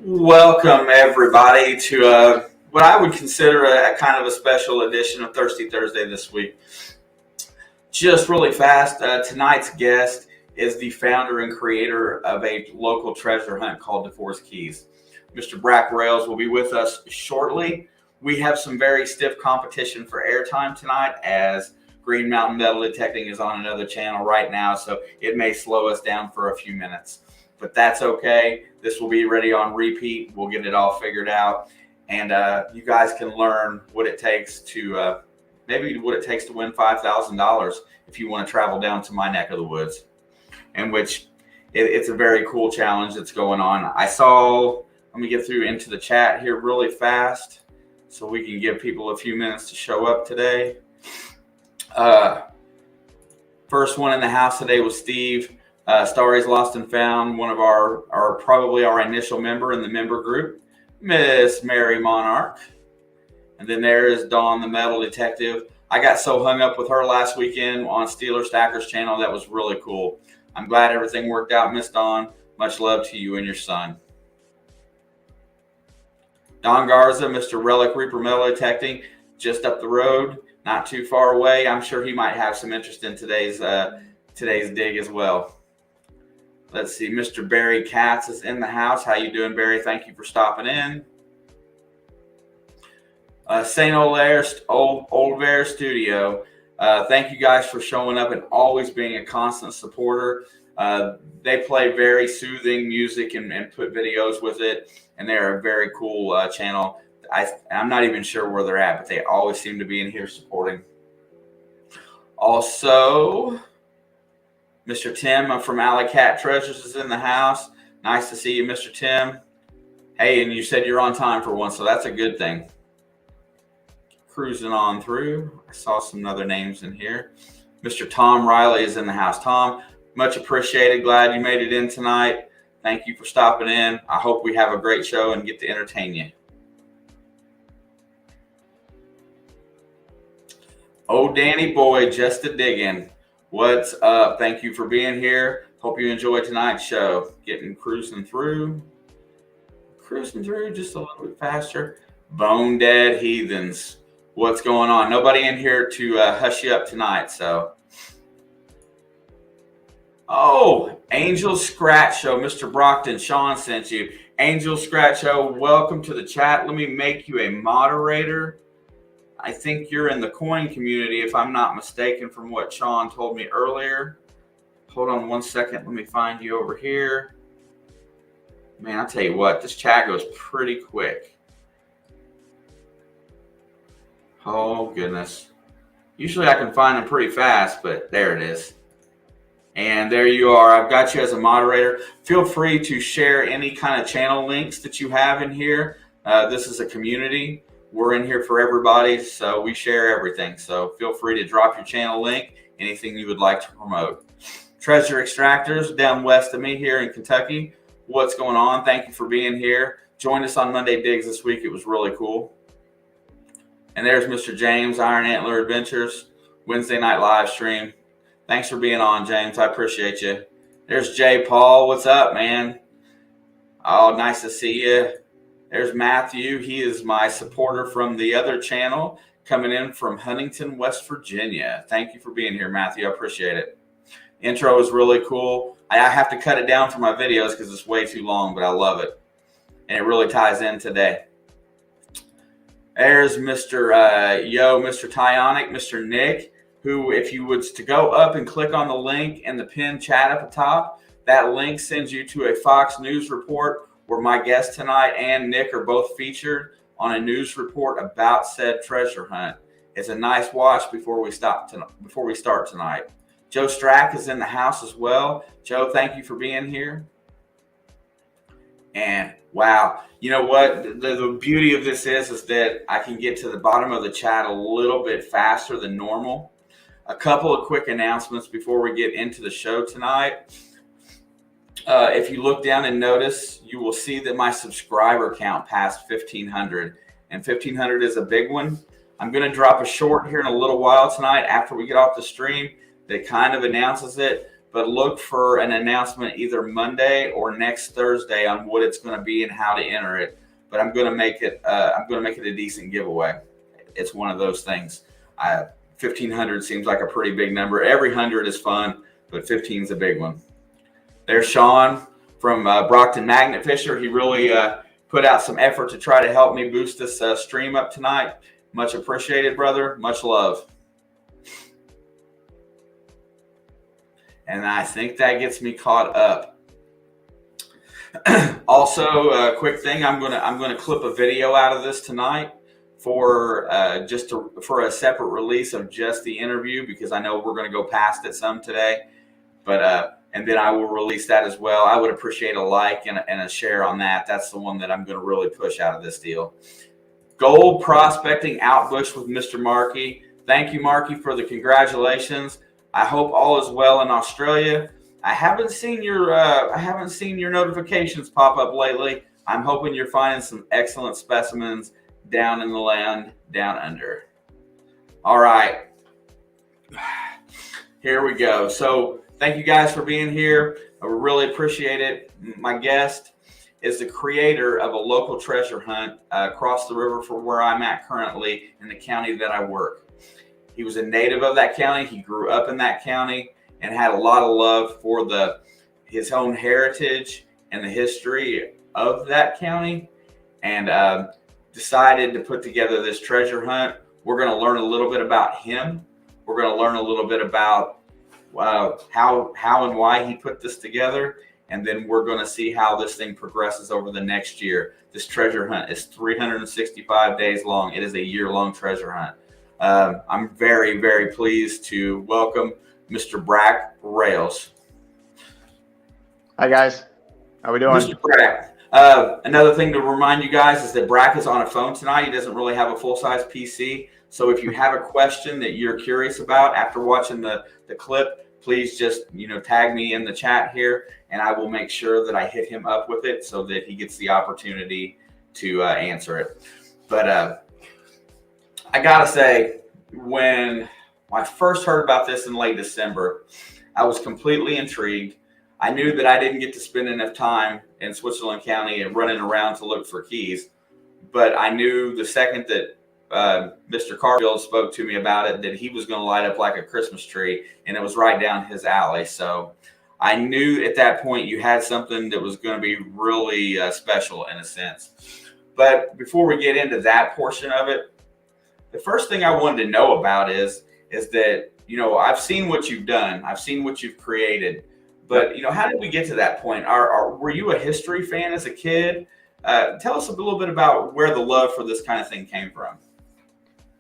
Welcome, everybody, to what I would consider a kind of a special edition of Thirsty Thursday this week. Just really fast, tonight's guest is the founder and creator of a local treasure hunt called Dufour sKeys. Mr. Brack Rayles will be with us shortly. We have some very stiff competition for airtime tonight as Green Mountain Metal Detecting is on another channel right now, so it may slow us down for a few minutes. But that's okay. This will be ready on repeat. We'll get it all figured out. And you guys can learn what it takes to maybe what it takes to win $5,000 if you want to travel down to my neck of the woods. In which it's a very cool challenge that's going on. Let me get through into the chat here really fast so we can give people a few minutes to show up today. First one in the house today was Steve. Stories Lost and Found, one of probably our initial member in the member group, Miss Mary Monarch. And then there is Dawn, the metal detective. I got so hung up with her last weekend on Steeler Stacker's channel. That was really cool. I'm glad everything worked out, Miss Dawn. Much love to you and your son. Don Garza, Mr. Relic Reaper Metal Detecting, just up the road, not too far away. I'm sure he might have some interest in today's dig as well. Let's see, Mr. Barry Katz is in the house. How you doing, Barry? Thank you for stopping in. St. Olvair Studio. Thank you guys for showing up and always being a constant supporter. They play very soothing music and put videos with it, and they're a very cool channel. I'm not even sure where they're at, but they always seem to be in here supporting. Also, Mr. Tim from Alley Cat Treasures is in the house. Nice to see you, Mr. Tim. Hey, and you said you're on time for once, so that's a good thing. Cruising on through. I saw some other names in here. Mr. Tom Riley is in the house. Tom, much appreciated. Glad you made it in tonight. Thank you for stopping in. I hope we have a great show and get to entertain you. Oh, Danny boy, just a diggin'. What's up? Thank you for being here. Hope you enjoyed tonight's show. Cruising through just a little bit faster. Bone Dead Heathens. What's going on? Nobody in here to hush you up tonight. So, Angel Scratch Show. Mr. Brockton, Sean sent you. Angel Scratch Show, welcome to the chat. Let me make you a moderator. I think you're in the coin community, if I'm not mistaken, from what Sean told me earlier. Hold on one second. Let me find you over here. Man, I'll tell you what, this chat goes pretty quick. Oh, goodness. Usually I can find them pretty fast, but there it is. And there you are. I've got you as a moderator. Feel free to share any kind of channel links that you have in here. This is a community. We're in here for everybody, so we share everything. So feel free to drop your channel link, anything you would like to promote. Treasure Extractors down west of me here in Kentucky. What's going on? Thank you for being here. Join us on Monday Digs this week. It was really cool. And there's Mr. James, Iron Antler Adventures, Wednesday night live stream. Thanks for being on, James. I appreciate you. There's Jay Paul. What's up, man? Oh, nice to see you. There's Matthew. He is my supporter from the other channel, coming in from Huntington, West Virginia. Thank you for being here, Matthew. I appreciate it. Intro is really cool. I have to cut it down for my videos because it's way too long, but I love it. And it really ties in today. There's Mr. Mr. Tyonic, Mr. Nick, who, if you was to go up and click on the link in the pinned chat up top, that link sends you to a Fox News report where my guest tonight and Nick are both featured on a news report about said treasure hunt. It's a nice watch before we start tonight. Joe Strack is in the house as well. Joe, thank you for being here. And wow, you know what? The beauty of this is that I can get to the bottom of the chat a little bit faster than normal. A couple of quick announcements before we get into the show tonight. If you look down and notice, you will see that my subscriber count passed 1,500. And 1,500 is a big one. I'm going to drop a short here in a little while tonight after we get off the stream that kind of announces it. but look for an announcement either Monday or next Thursday on what it's going to be and how to enter it. But I'm going to make it. I'm going to make it a decent giveaway. It's one of those things. 1,500 seems like a pretty big number. Every 100 is fun, but 15 is a big one. There's Sean from Brockton Magnet Fisher. He really put out some effort to try to help me boost this stream up tonight. Much appreciated, brother. Much love. And I think that gets me caught up. Also, a quick thing, I'm gonna clip a video out of this tonight for for a separate release of just the interview, because I know we're gonna go past it some today. But and then I will release that as well. I would appreciate a like and a share on that. That's the one that I'm going to really push out of this deal. Gold prospecting outbush with Mr. Markey. Thank you, Markey, for the congratulations. I hope all is well in Australia. I haven't seen your notifications pop up lately. I'm hoping you're finding some excellent specimens down in the land down under. All right, here we go. So thank you guys for being here. I really appreciate it. My guest is the creator of a local treasure hunt across the river from where I'm at currently in the county that I work. He was a native of that county. He grew up in that county and had a lot of love for his own heritage and the history of that county, and decided to put together this treasure hunt. We're going to learn a little bit about him. We're going to learn a little bit about how and why he put this together, and then we're going to see how this thing progresses over the next year. This treasure hunt is 365 days long. It is a year-long treasure hunt. I'm very, very pleased to welcome Mr. Brack Rayles. Hi guys, how we doing? Mr. Brack. Another thing to remind you guys is that Brack is on a phone tonight. He doesn't really have a full-size PC. So if you have a question that you're curious about after watching the clip, please just tag me in the chat here, and I will make sure that I hit him up with it so that he gets the opportunity to answer it. But I gotta say, when I first heard about this in late December, I was completely intrigued. I knew that I didn't get to spend enough time in Switzerland County and running around to look for keys, but I knew the second that Mr. Carfield spoke to me about it that he was going to light up like a Christmas tree, and it was right down his alley. So I knew at that point you had something that was going to be really special in a sense. But before we get into that portion of it, the first thing I wanted to know about is that, I've seen what you've done. I've seen what you've created. But, how did we get to that point? Were you a history fan as a kid? Tell us a little bit about where the love for this kind of thing came from.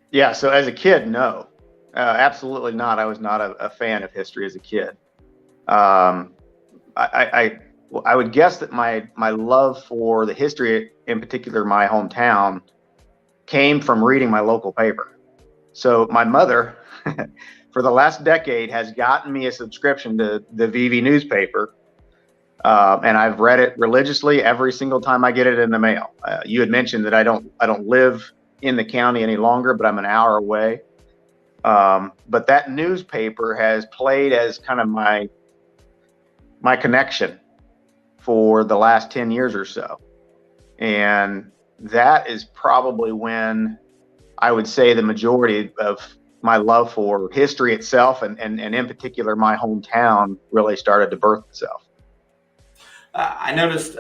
Yeah, so as a kid, no, absolutely not. I was not a fan of history as a kid. I would guess that my love for the history, in particular my hometown, came from reading my local paper. So my mother, for the last decade, has gotten me a subscription to the VV newspaper, and I've read it religiously every single time I get it in the mail. You had mentioned that I don't live in the county any longer, but I'm an hour away. But that newspaper has played as kind of my connection for the last 10 years or so. And that is probably when I would say the majority of my love for history itself and in particular my hometown really started to birth itself. I noticed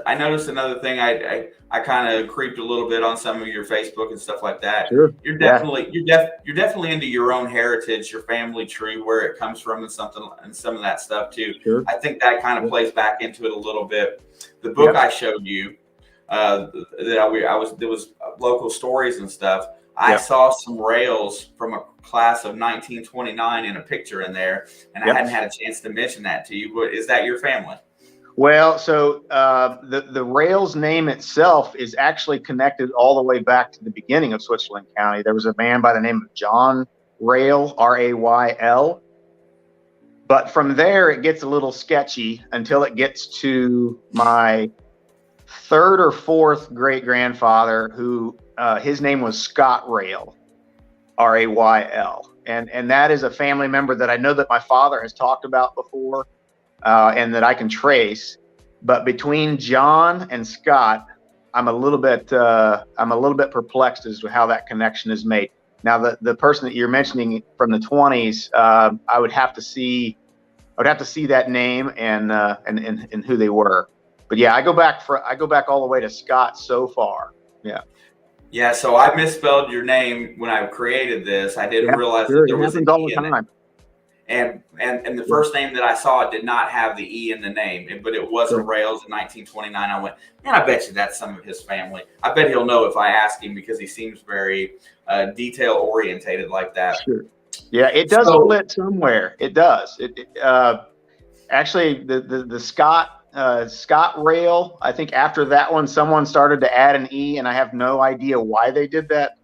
another thing. I kind of creeped a little bit on some of your Facebook and stuff like that. Sure. You're definitely into your own heritage, your family tree, where it comes from, and some of that stuff too. Sure. I think that kind of plays back into it a little bit. The book I showed you, there was local stories and stuff. I saw some Rayles from a class of 1929 in a picture in there, and I hadn't had a chance to mention that to you. But is that your family? Well, so the Rayles name itself is actually connected all the way back to the beginning of Switzerland County. There was a man by the name of John Rayl, R-A-Y-L. But from there, it gets a little sketchy until it gets to my third or fourth great-grandfather, who his name was Scott Rayl, R-A-Y-L. And that is a family member that I know that my father has talked about before. and that I can trace. But between John and Scott, I'm a little bit perplexed as to how that connection is made. Now, the person that you're mentioning from the 20s, I would have to see that name and who they were. But yeah, I go back all the way to Scott so far. Yeah. Yeah, so I misspelled your name when I created this. I didn't Yeah, realize that sure. there It was an happens all E the in it. time. And the first name that I saw did not have the E in the name, but it was a Sure. Rayles in 1929. I went, man, I bet you that's some of his family. I bet he'll know if I ask him because he seems very detail orientated like that. Sure. Yeah, it does split somewhere. It does. Actually, the Scott rail, I think after that one, someone started to add an E, and I have no idea why they did that.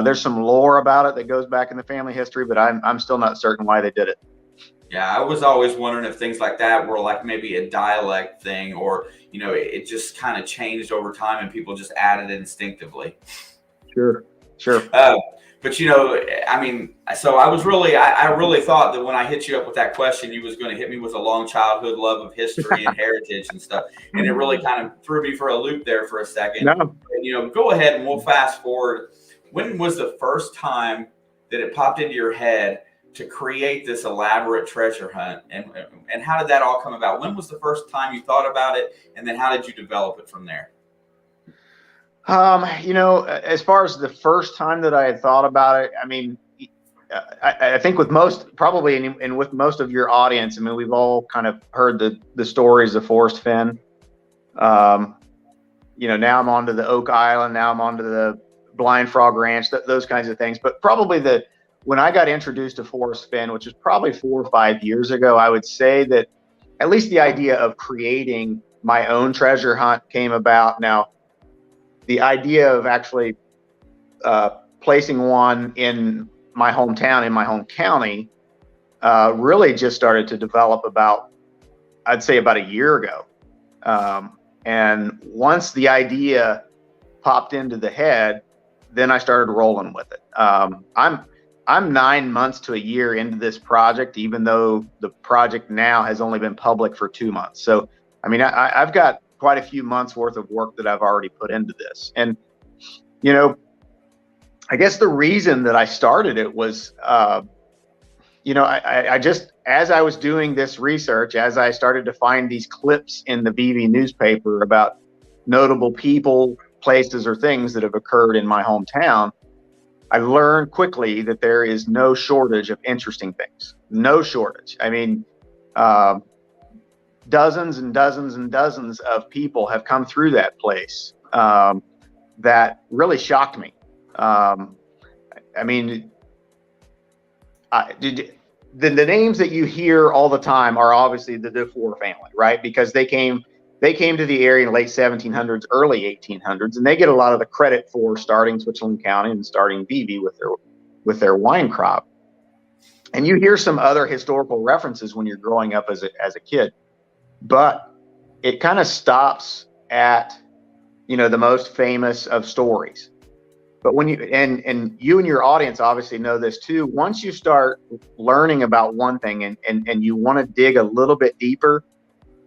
There's some lore about it that goes back in the family history, but I'm still not certain why they did it. Yeah, I was always wondering if things like that were like maybe a dialect thing, or it just kind of changed over time and people just added it instinctively. Sure. But I mean, so I really thought that when I hit you up with that question, you was going to hit me with a long childhood love of history and heritage and stuff, and it really kind of threw me for a loop there for a second. No. And, go ahead and we'll fast forward. When was the first time that it popped into your head to create this elaborate treasure hunt, and how did that all come about? When was the first time you thought about it, and then how did you develop it from there? As far as the first time that I had thought about it, I mean, I think with most, probably, and with most of your audience, I mean, we've all kind of heard the stories of Forrest Fenn. Now I'm on to the Oak Island. Now I'm on to the Blind Frog Ranch, those kinds of things. But probably when I got introduced to Forrest Fenn, which was probably 4 or 5 years ago, I would say that at least the idea of creating my own treasure hunt came about. Now, the idea of actually placing one in my hometown, in my home county, really just started to develop I'd say about a year ago. And once the idea popped into the head, then I started rolling with it. I'm 9 months to a year into this project, even though the project now has only been public for 2 months. So, I mean, I've got quite a few months worth of work that I've already put into this. And, I guess the reason that I started it was, I just, as I was doing this research, as I started to find these clips in the BV newspaper about notable people, places, or things that have occurred in my hometown, I learned quickly that there is no shortage of interesting things. No shortage. I mean, dozens and dozens and dozens of people have come through that place that really shocked me. I mean, the names that you hear all the time are obviously the Dufour family, right? Because they came to the area in the late 1700s, early 1800s, and they get a lot of the credit for starting Switzerland County and starting BV with their wine crop. And you hear some other historical references when you're growing up as a kid, but it kind of stops at the most famous of stories. But when you and your audience obviously know this too, once you start learning about one thing and you want to dig a little bit deeper,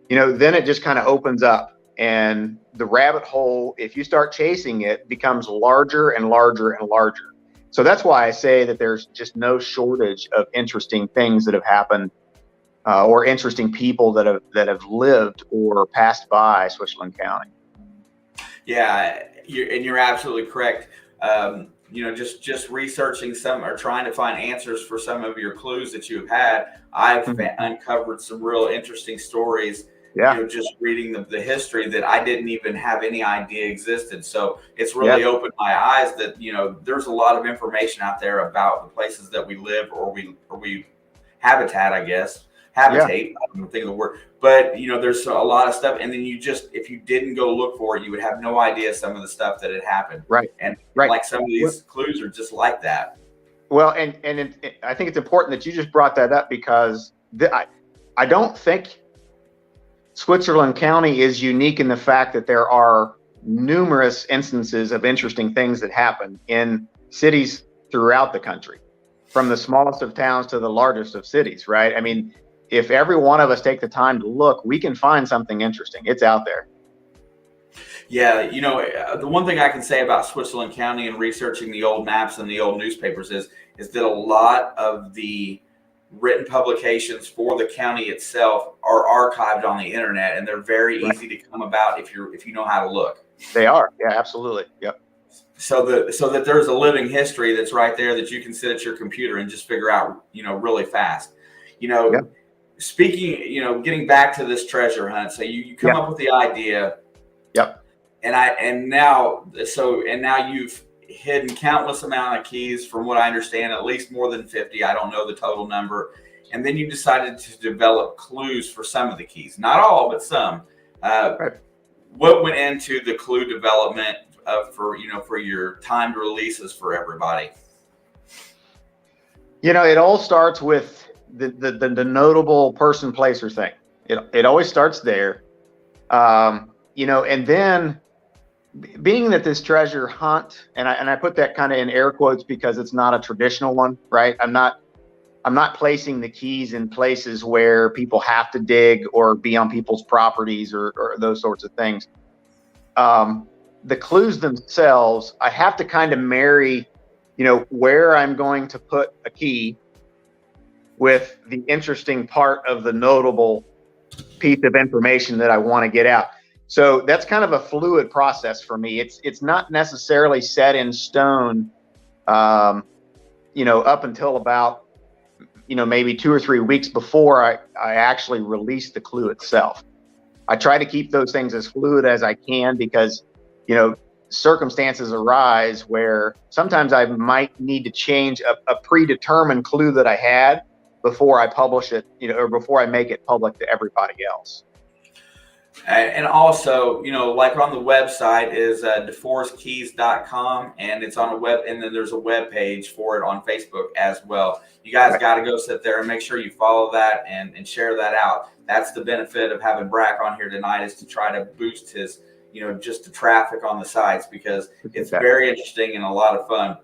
then it just kind of opens up, and the rabbit hole, if you start chasing it, becomes larger and larger and larger. So that's why I say that there's just no shortage of interesting things that have happened, or interesting people that have lived or passed by Switzerland County. Yeah, you're absolutely correct. Just researching some or trying to find answers for some of your clues that you have had, I've uncovered some real interesting stories. Yeah. Just reading the history that I didn't even have any idea existed. So it's really opened my eyes that, there's a lot of information out there about the places that we live or we habitat, I guess. Habitate, I don't think of the word, but there's a lot of stuff. And then if you didn't go look for it, you would have no idea some of the stuff that had happened. Right. And like some of these clues are just like that. Well, and I think it's important that you just brought that up, because I don't think Switzerland County is unique in the fact that there are numerous instances of interesting things that happen in cities throughout the country, from the smallest of towns to the largest of cities, right? I mean, if every one of us take the time to look, we can find something interesting. It's out there. Yeah, the one thing I can say about Switzerland County and researching the old maps and the old newspapers is that a lot of the written publications for the county itself are archived on the internet, and they're very easy to come about if you know how to look. They are. Yeah, absolutely. Yep. So that there's a living history that's right there that you can sit at your computer and just figure out, really fast. Yep. Speaking, getting back to this treasure hunt. So you come up with the idea. Yep. And now you've hidden countless amount of keys, from what I understand, at least more than 50. I don't know the total number. And then you decided to develop clues for some of the keys, not all, but some. Right. What went into the clue development for your timed releases for everybody? It all starts with the notable person, place, or thing. It always starts there. And then, being that this treasure hunt, and I put that kind of in air quotes because it's not a traditional one, right? I'm not placing the keys in places where people have to dig or be on people's properties or those sorts of things. The clues themselves, I have to kind of marry, where I'm going to put a key with the interesting part of the notable piece of information that I want to get out. So that's kind of a fluid process for me. It's not necessarily set in stone, up until about, maybe 2 or 3 weeks before I actually release the clue itself. I try to keep those things as fluid as I can because, circumstances arise where sometimes I might need to change a predetermined clue that I had before I publish it, or before I make it public to everybody else. And also, like on the website is DufourSKeys.com, and it's on a web, and then there's a web page for it on Facebook as well. You guys got to go sit there and make sure you follow that and share that out. That's the benefit of having Brack on here tonight, is to try to boost his, just the traffic on the sites, because it's very interesting and a lot of fun.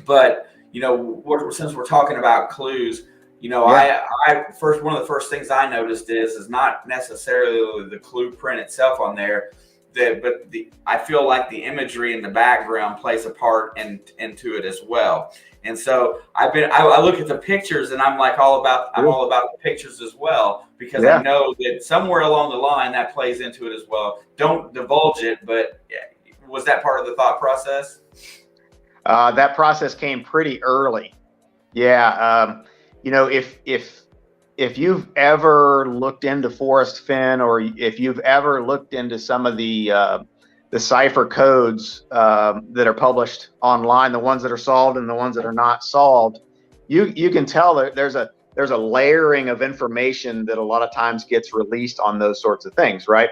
But, since we're talking about clues, I first, one of the first things I noticed is not necessarily the clue print itself on there, but I feel like the imagery in the background plays a part into it as well. And so I look at the pictures and I'm all about the pictures as well, because I know that somewhere along the line that plays into it as well. Don't divulge it, but was that part of the thought process? That process came pretty early. Yeah. If you've ever looked into Forest Fin, or if you've ever looked into some of the cipher codes that are published online, the ones that are solved and the ones that are not solved, you can tell that there's a layering of information that a lot of times gets released on those sorts of things, right?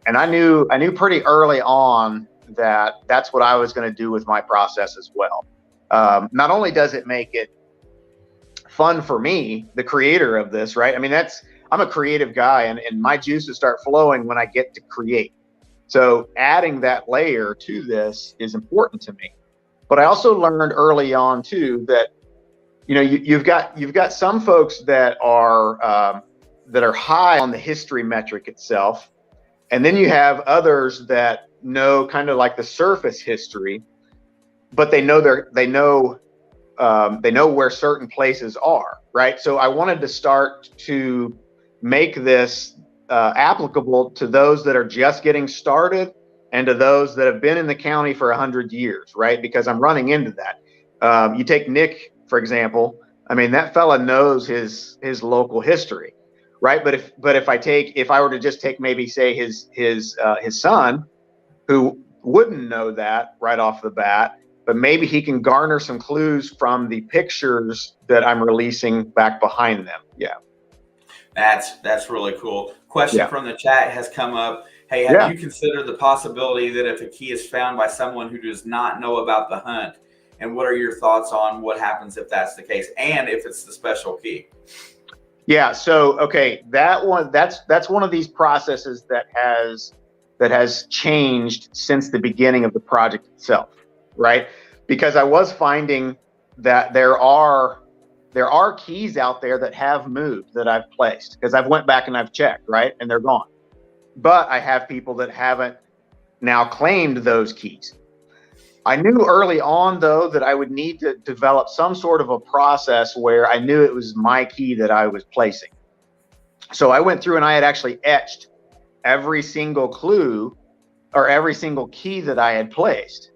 And I knew pretty early on that that's what I was going to do with my process as well. Not only does it make it fun for me, the creator of this, right? I mean, I'm a creative guy, and my juices start flowing when I get to create. So adding that layer to this is important to me. But I also learned early on too that, you've got some folks that are high on the history metric itself, and then you have others that know kind of like the surface history, but they know where certain places are, right? So I wanted to start to make this applicable to those that are just getting started and to those that have been in the county for 100 years, right? Because I'm running into that. You take Nick, for example. I mean, that fella knows his local history, right? But if I were to just take maybe say his son, who wouldn't know that right off the bat, but maybe he can garner some clues from the pictures that I'm releasing back behind them. Yeah. That's really cool. Question from the chat has come up. Hey, have you considered the possibility that if a key is found by someone who does not know about the hunt, and what are your thoughts on what happens if that's the case, and if it's the special key? Yeah. So, okay, that's one of these processes that has changed since the beginning of the project itself, right? Because I was finding that there are there are keys out there that have moved that I've placed, because I've went back and I've checked, right, and they're gone. But I have people that haven't now claimed those keys. I knew early on, though, that I would need to develop some sort of a process where I knew it was my key that I was placing. So I went through and I had actually etched every single clue or every single key that I had placed.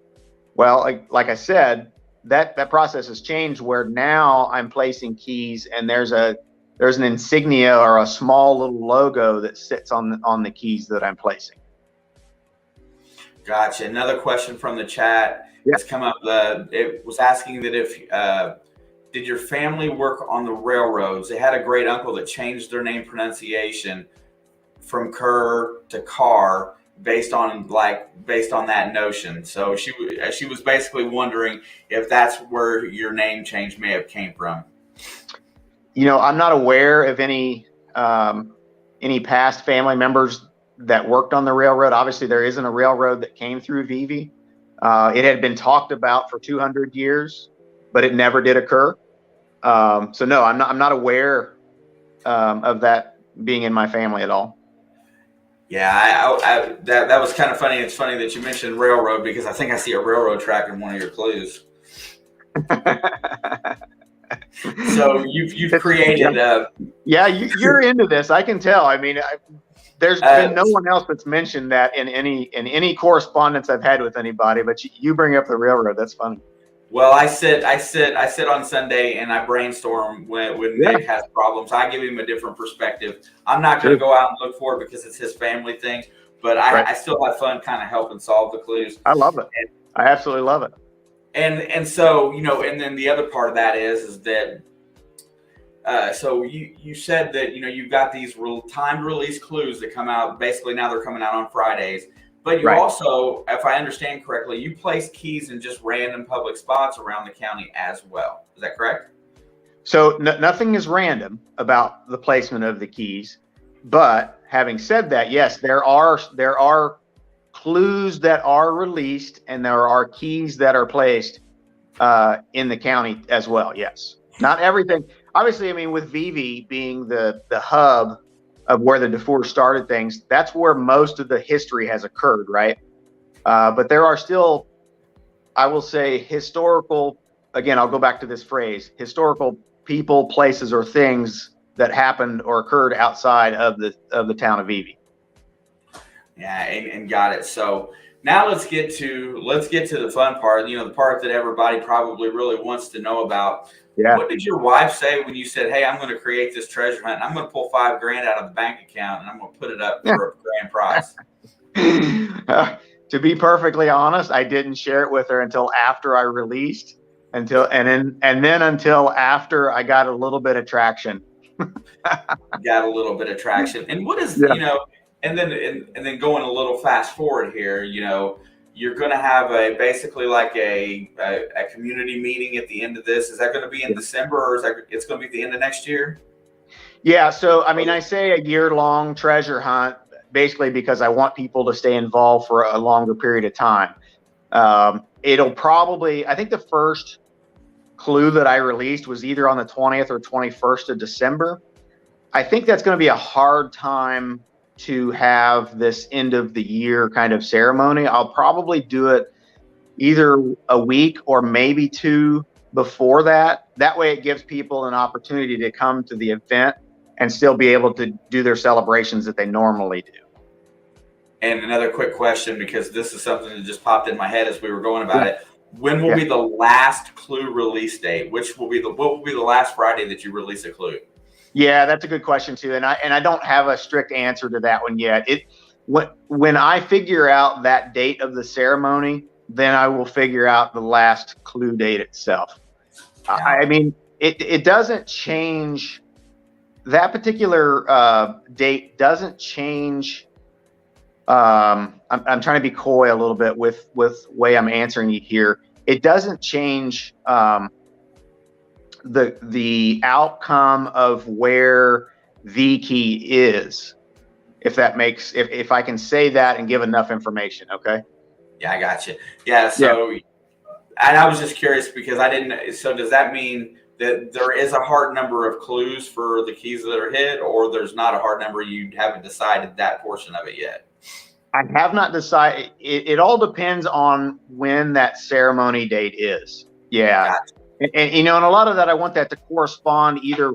Well, like I said, that process has changed, where now I'm placing keys and there's an insignia or a small little logo that sits on the keys that I'm placing. Gotcha. Another question from the chat has come up. It was asking that if did your family work on the railroads? They had a great uncle that changed their name pronunciation from Kerr to Carr based on that notion. So she was basically wondering if that's where your name change may have came from. I'm not aware of any past family members that worked on the railroad. Obviously, there isn't a railroad that came through Vevey. It had been talked about for 200 years, but it never did occur. So no, I'm not aware of that being in my family at all. Yeah, that was kind of funny. It's funny that you mentioned railroad, because I think I see a railroad track in one of your clues. So you've created. You're into this. I can tell. I mean, there's been no one else that's mentioned that in any correspondence I've had with anybody. But you bring up the railroad. That's funny. Well, I sit on Sunday and I brainstorm when Nick has problems. I give him a different perspective. I'm not going to go out and look for it because it's his family thing, but I still have fun kind of helping solve the clues. I love it. I absolutely love it. And so, and then the other part of that is that so you said that, you've got these timed release clues that come out. Basically, now they're coming out on Fridays. But you also, if I understand correctly, you place keys in just random public spots around the county as well. Is that correct? So nothing is random about the placement of the keys. But having said that, yes, there are clues that are released, and there are keys that are placed in the county as well. Yes, not everything. Obviously, I mean, with Vevey being the hub of where the Dufour started things, that's where most of the history has occurred, right? But there are still, I will say, historical, again, I'll go back to this phrase, historical people, places, or things that happened or occurred outside of the town of Vevey. Yeah, and got it. So now let's get to the fun part, the part that everybody probably really wants to know about. Yeah. What did your wife say when you said, "Hey, I'm going to create this treasure hunt, and I'm going to pull $5,000 out of the bank account, and I'm going to put it up for a grand prize"? To be perfectly honest, I didn't share it with her until after I released, until after I got a little bit of traction. Got a little bit of traction, and what is and then going a little fast forward here, you're going to have basically like a community meeting at the end of this. Is that going to be in December, or it's going to be at the end of next year? Yeah. So, I mean, I say a year-long treasure hunt basically because I want people to stay involved for a longer period of time. It'll probably, I think the first clue that I released was either on the 20th or 21st of December. I think that's going to be a hard time to have this end of the year kind of ceremony. I'll probably do it either a week or maybe two before that. That way it gives people an opportunity to come to the event and still be able to do their celebrations that they normally do. And another quick question, because this is something that just popped in my head as we were going about it. When will be the last clue release date? What will be the last Friday that you release a clue? Yeah, that's a good question too, and I don't have a strict answer to that one yet. When I figure out that date of the ceremony, then I will figure out the last clue date itself. Yeah. I mean, it doesn't change. That particular date doesn't change. I'm trying to be coy a little bit with way I'm answering you here. It doesn't change the outcome of where the key is, if I can say that and give enough information. Okay. Yeah, I got you. Yeah. So, and I was just curious because I didn't. So does that mean that there is a hard number of clues for the keys that are hit, or there's not a hard number, you haven't decided that portion of it yet? I have not decided. It all depends on when that ceremony date is. Yeah. Gotcha. And a lot of that, I want that to correspond either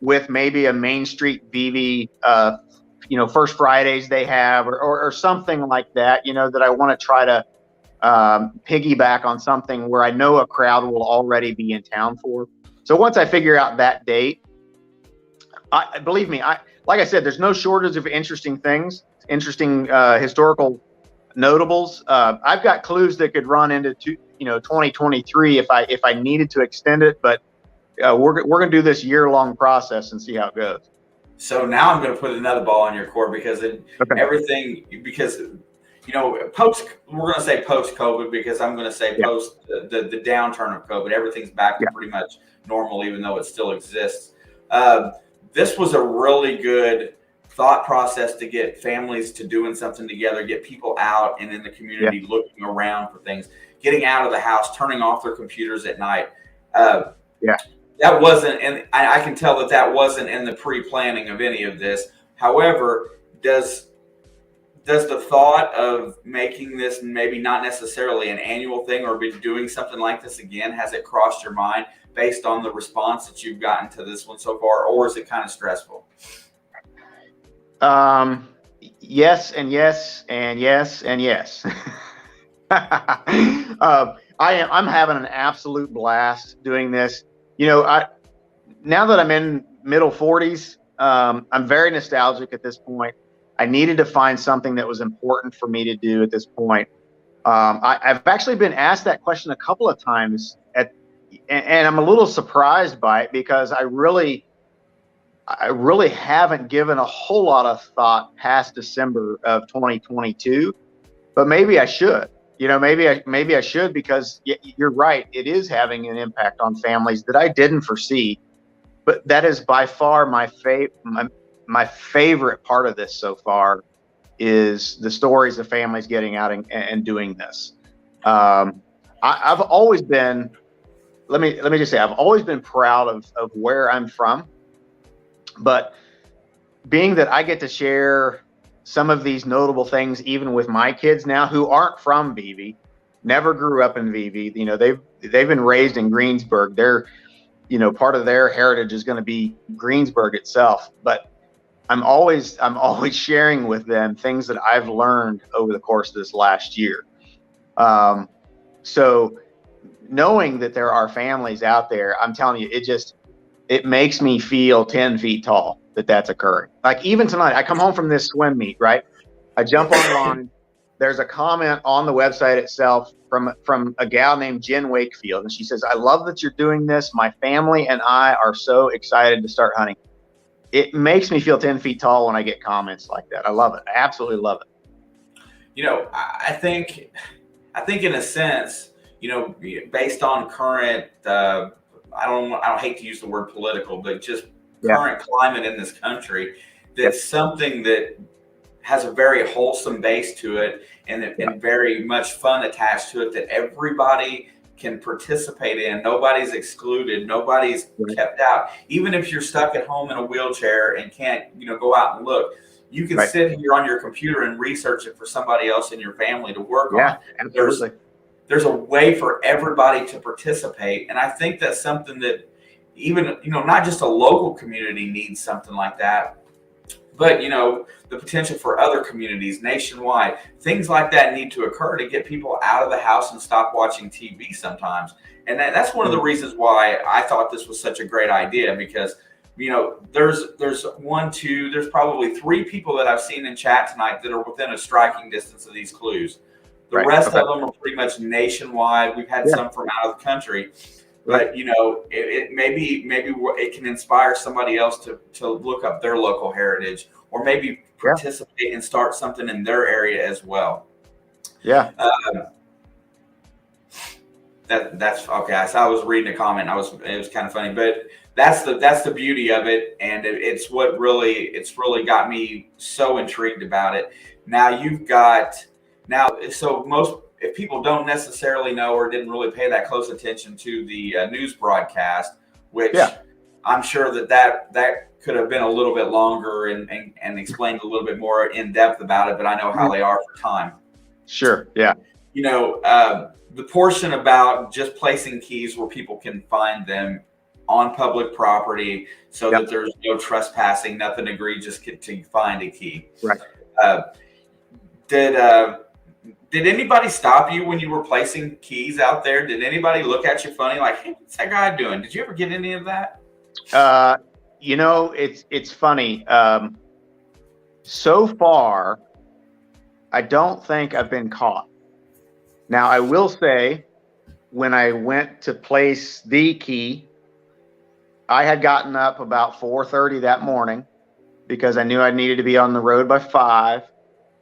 with maybe a Main Street BB, First Fridays they have, or something like that, that I want to try to piggyback on something where I know a crowd will already be in town for. So once I figure out that date, believe me, like I said, there's no shortage of interesting things, interesting historical notables. I've got clues that could run into 2023 if I needed to extend it, but we're going to do this year-long process and see how it goes. So now I'm going to put another ball in your court because everything, because post, we're going to say post-COVID, because I'm going to say post the downturn of COVID, everything's back to pretty much normal, even though it still exists. This was a really good thought process to get families to doing something together, get people out and in the community looking around for things, getting out of the house, turning off their computers at night. That wasn't, and I can tell that wasn't in the pre-planning of any of this. However, does the thought of making this maybe not necessarily an annual thing, or be doing something like this again, has it crossed your mind based on the response that you've gotten to this one so far, or is it kind of stressful? Yes, and yes, and yes, and yes. I'm having an absolute blast doing this. Now that I'm in middle 40s, I'm very nostalgic at this point. I needed to find something that was important for me to do at this point. I've actually been asked that question a couple of times, and I'm a little surprised by it, because I really haven't given a whole lot of thought past December of 2022, but maybe I should. Maybe I should, because you're right. It is having an impact on families that I didn't foresee, but that is by far my favorite part of this so far, is the stories of families getting out and doing this. I've always been, let me just say, I've always been proud of where I'm from, but being that I get to share some of these notable things even with my kids now, who aren't from VV, never grew up in VV. They've been raised in Greensburg. They're, part of their heritage is going to be Greensburg itself. But I'm always sharing with them things that I've learned over the course of this last year. So knowing that there are families out there, I'm telling you, it makes me feel 10 feet tall that's occurring. Like even tonight, I come home from this swim meet, right? I jump online. There's a comment on the website itself from a gal named Jen Wakefield. And she says, "I love that you're doing this. My family and I are so excited to start hunting." It makes me feel 10 feet tall when I get comments like that. I love it. I absolutely love it. I think in a sense, based on current, I don't hate to use the word political, but just current climate in this country, that's something that has a very wholesome base to it, and very much fun attached to it, that everybody can participate in. Nobody's excluded. Nobody's kept out. Even if you're stuck at home in a wheelchair and can't, go out and look, you can sit here on your computer and research it for somebody else in your family to work on. Absolutely. There's a way for everybody to participate. And I think that's something that even, not just a local community needs something like that, but, the potential for other communities nationwide, things like that need to occur to get people out of the house and stop watching TV sometimes. And that's one of the reasons why I thought this was such a great idea, because, there's probably 3 people that I've seen in chat tonight that are within a striking distance of these clues. The rest of them are pretty much nationwide. We've had some from out of the country. But maybe it can inspire somebody else to look up their local heritage, or maybe participate and start something in their area as well. That's okay. So I was reading a comment. It was kind of funny, but that's the beauty of it, and it's really got me so intrigued about it. If people don't necessarily know or didn't really pay that close attention to the news broadcast, which Yeah. I'm sure that could have been a little bit longer and explained a little bit more in depth about it, but I know how they are for time. Sure. Yeah. The portion about just placing keys where people can find them on public property so Yep. that there's no trespassing, nothing egregious to find a key. Right. Uh, did anybody stop you when you were placing keys out there? Did anybody look at you funny, like, hey, what's that guy doing? Did you ever get any of that? It's funny. So far, I don't think I've been caught. Now, I will say, when I went to place the key, I had gotten up about 4:30 that morning because I knew I needed to be on the road by 5,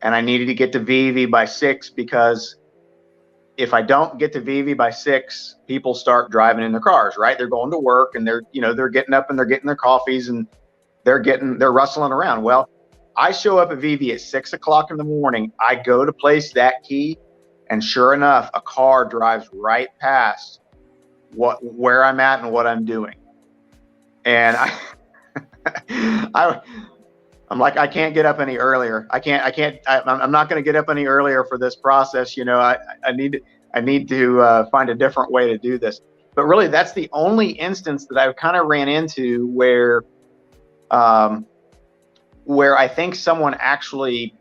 and I needed to get to VV by 6, because if I don't get to VV by 6, people start driving in their cars, right? They're going to work, and they're getting up and they're getting their coffees, and they're rustling around. Well, I show up at VV at 6 o'clock in the morning. I go to place that key, and sure enough, a car drives right past where I'm at and what I'm doing. And I'm like, I can't get up any earlier. I'm not going to get up any earlier for this process. I need to find a different way to do this. But really, that's the only instance that I've kind of ran into where I think someone actually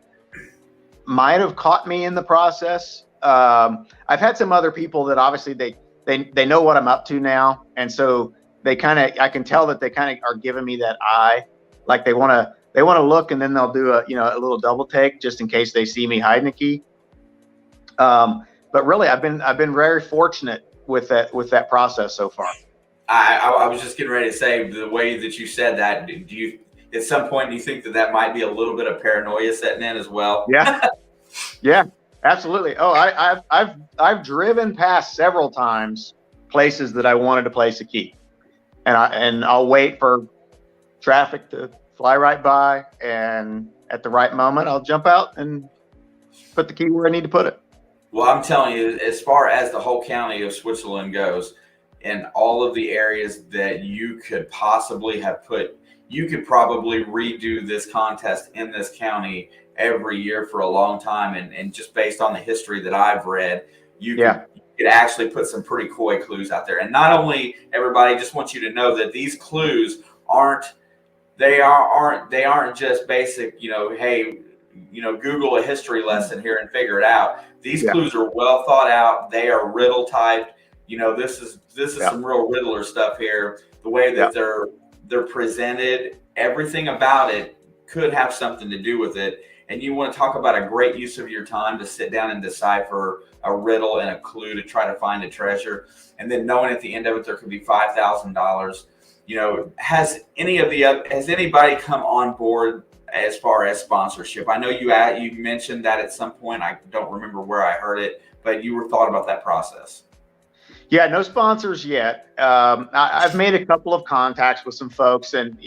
might have caught me in the process. I've had some other people that obviously they know what I'm up to now, and so I can tell that they kind of are giving me that eye, like they want to look, and then they'll do a little double take just in case they see me hiding a key. But really, I've been very fortunate with that process so far. I was just getting ready to say, the way that you said that, do you at some point do you think that might be a little bit of paranoia setting in as well? Yeah. Yeah, absolutely. Oh, I've driven past several times places that I wanted to place a key, and I'll wait for traffic to fly right by, and at the right moment, I'll jump out and put the key where I need to put it. Well, I'm telling you, as far as the whole county of Switzerland goes, and all of the areas that you could possibly have put, you could probably redo this contest in this county every year for a long time. And just based on the history that I've read, you could actually put some pretty coy clues out there. And not only, everybody, just want you to know that these clues aren't just basic, hey, Google a history lesson here and figure it out. These clues are well thought out. They are riddle typed. This is some real riddler stuff here. The way that they're presented, everything about it could have something to do with it. And you want to talk about a great use of your time to sit down and decipher a riddle and a clue to try to find a treasure. And then knowing at the end of it, there could be $5,000. Has anybody come on board as far as sponsorship? I know you mentioned that at some point. I don't remember where I heard it, but you were thought about that process. Yeah, no sponsors yet. I've made a couple of contacts with some folks, and that's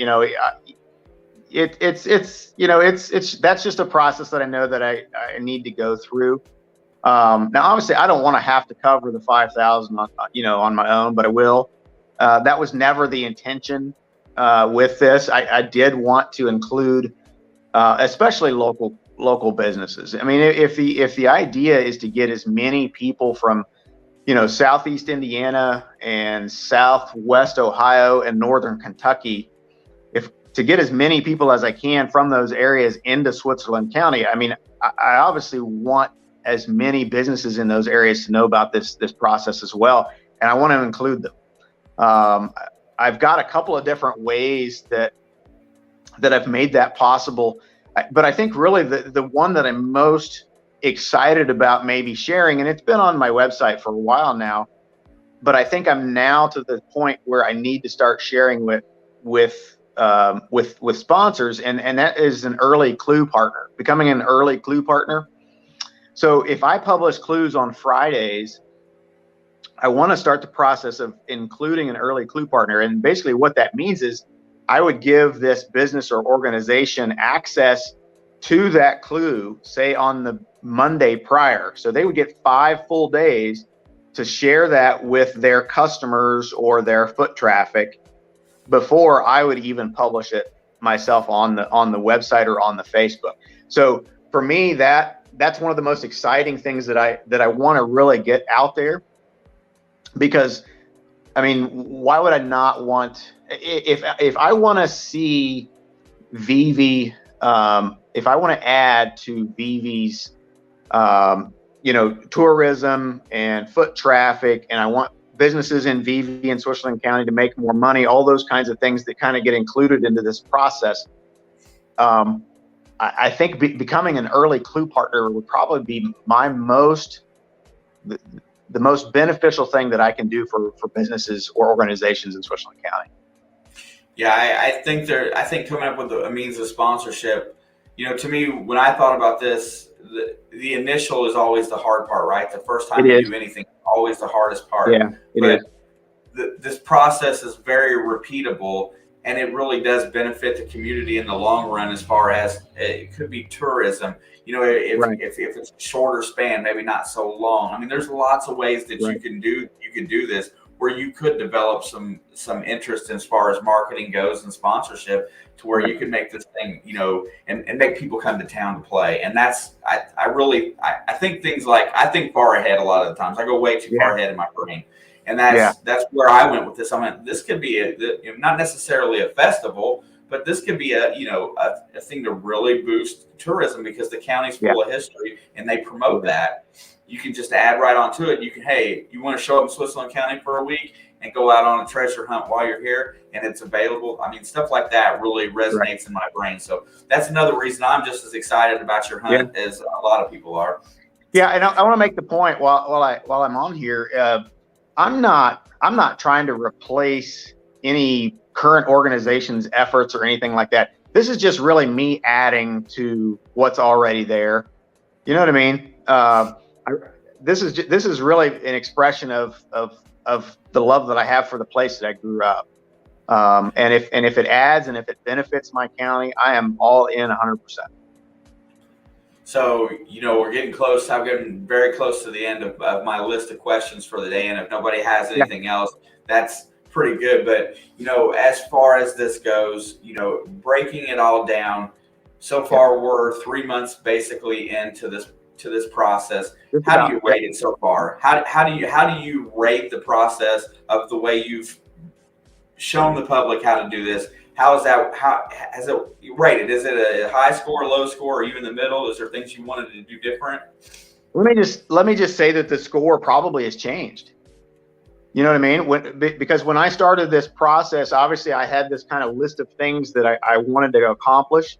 just a process that I know that I need to go through. Now, obviously, I don't want to have to cover the $5,000 on my own, but I will. That was never the intention with this. I did want to include, especially local businesses. I mean, if the idea is to get as many people from Southeast Indiana and Southwest Ohio and Northern Kentucky, to get as many people as I can from those areas into Switzerland County, I mean, I obviously want as many businesses in those areas to know about this process as well, and I want to include them. I've got a couple of different ways that I've made that possible, but I think really the one that I'm most excited about maybe sharing, and it's been on my website for a while now, but I think I'm now to the point where I need to start sharing with sponsors, and that is an early clue partner, becoming an early clue partner. So if I publish clues on Fridays, I want to start the process of including an early clue partner. And basically what that means is I would give this business or organization access to that clue, say on the Monday prior. So they would get 5 full days to share that with their customers or their foot traffic. before I would even publish it myself on the website or on the Facebook. So for me, that's one of the most exciting things that I want to really get out there, because I mean, why would I not want, if I want to see VV, if I want to add to VV's tourism and foot traffic, and I want businesses in VV and Switzerland County to make more money, all those kinds of things that kind of get included into this process. I think becoming an early clue partner would probably be the most beneficial thing that I can do for businesses or organizations in Switzerland County. Yeah, I think coming up with a means of sponsorship, to me, when I thought about this, the initial is always the hard part, right? The first time you do anything, always the hardest part. Yeah, it is. This process is very repeatable, and it really does benefit the community in the long run, as far as it could be tourism. If it's a shorter span, maybe not so long. I mean, there's lots of ways that you can do this, where you could develop some interest as far as marketing goes and sponsorship, to where you can make this thing, and make people come to town to play. And that's, I think things like, I think far ahead a lot of the times. I go way too far ahead in my brain. And that's where I went with this. I mean, this could be not necessarily a festival, but this could be a thing to really boost tourism, because the county's full of history and they promote that. You can just add right onto it. You can, hey, you want to show up in Switzerland County for a week and go out on a treasure hunt while you're here, and it's available. I mean, stuff like that really resonates in my brain. So that's another reason I'm just as excited about your hunt as a lot of people are. Yeah, and I want to make the point while I'm on here. I'm not trying to replace any current organization's efforts or anything like that. This is just really me adding to what's already there. You know what I mean? This is really an expression of the love that I have for the place that I grew up. And if it adds and if it benefits my county, I am all in 100%. So, we're getting close. I'm getting very close to the end of my list of questions for the day. And if nobody has anything else, that's pretty good. But, as far as this goes, breaking it all down, so far we're 3 months basically into this process. How do you rate it so far? How do you rate the process of the way you've shown the public how to do this? How has it rated? Is it a high score, low score, or even the middle? Is there things you wanted to do different? Let me just say that the score probably has changed. You know what I mean? Because when I started this process, obviously I had this kind of list of things that I wanted to accomplish.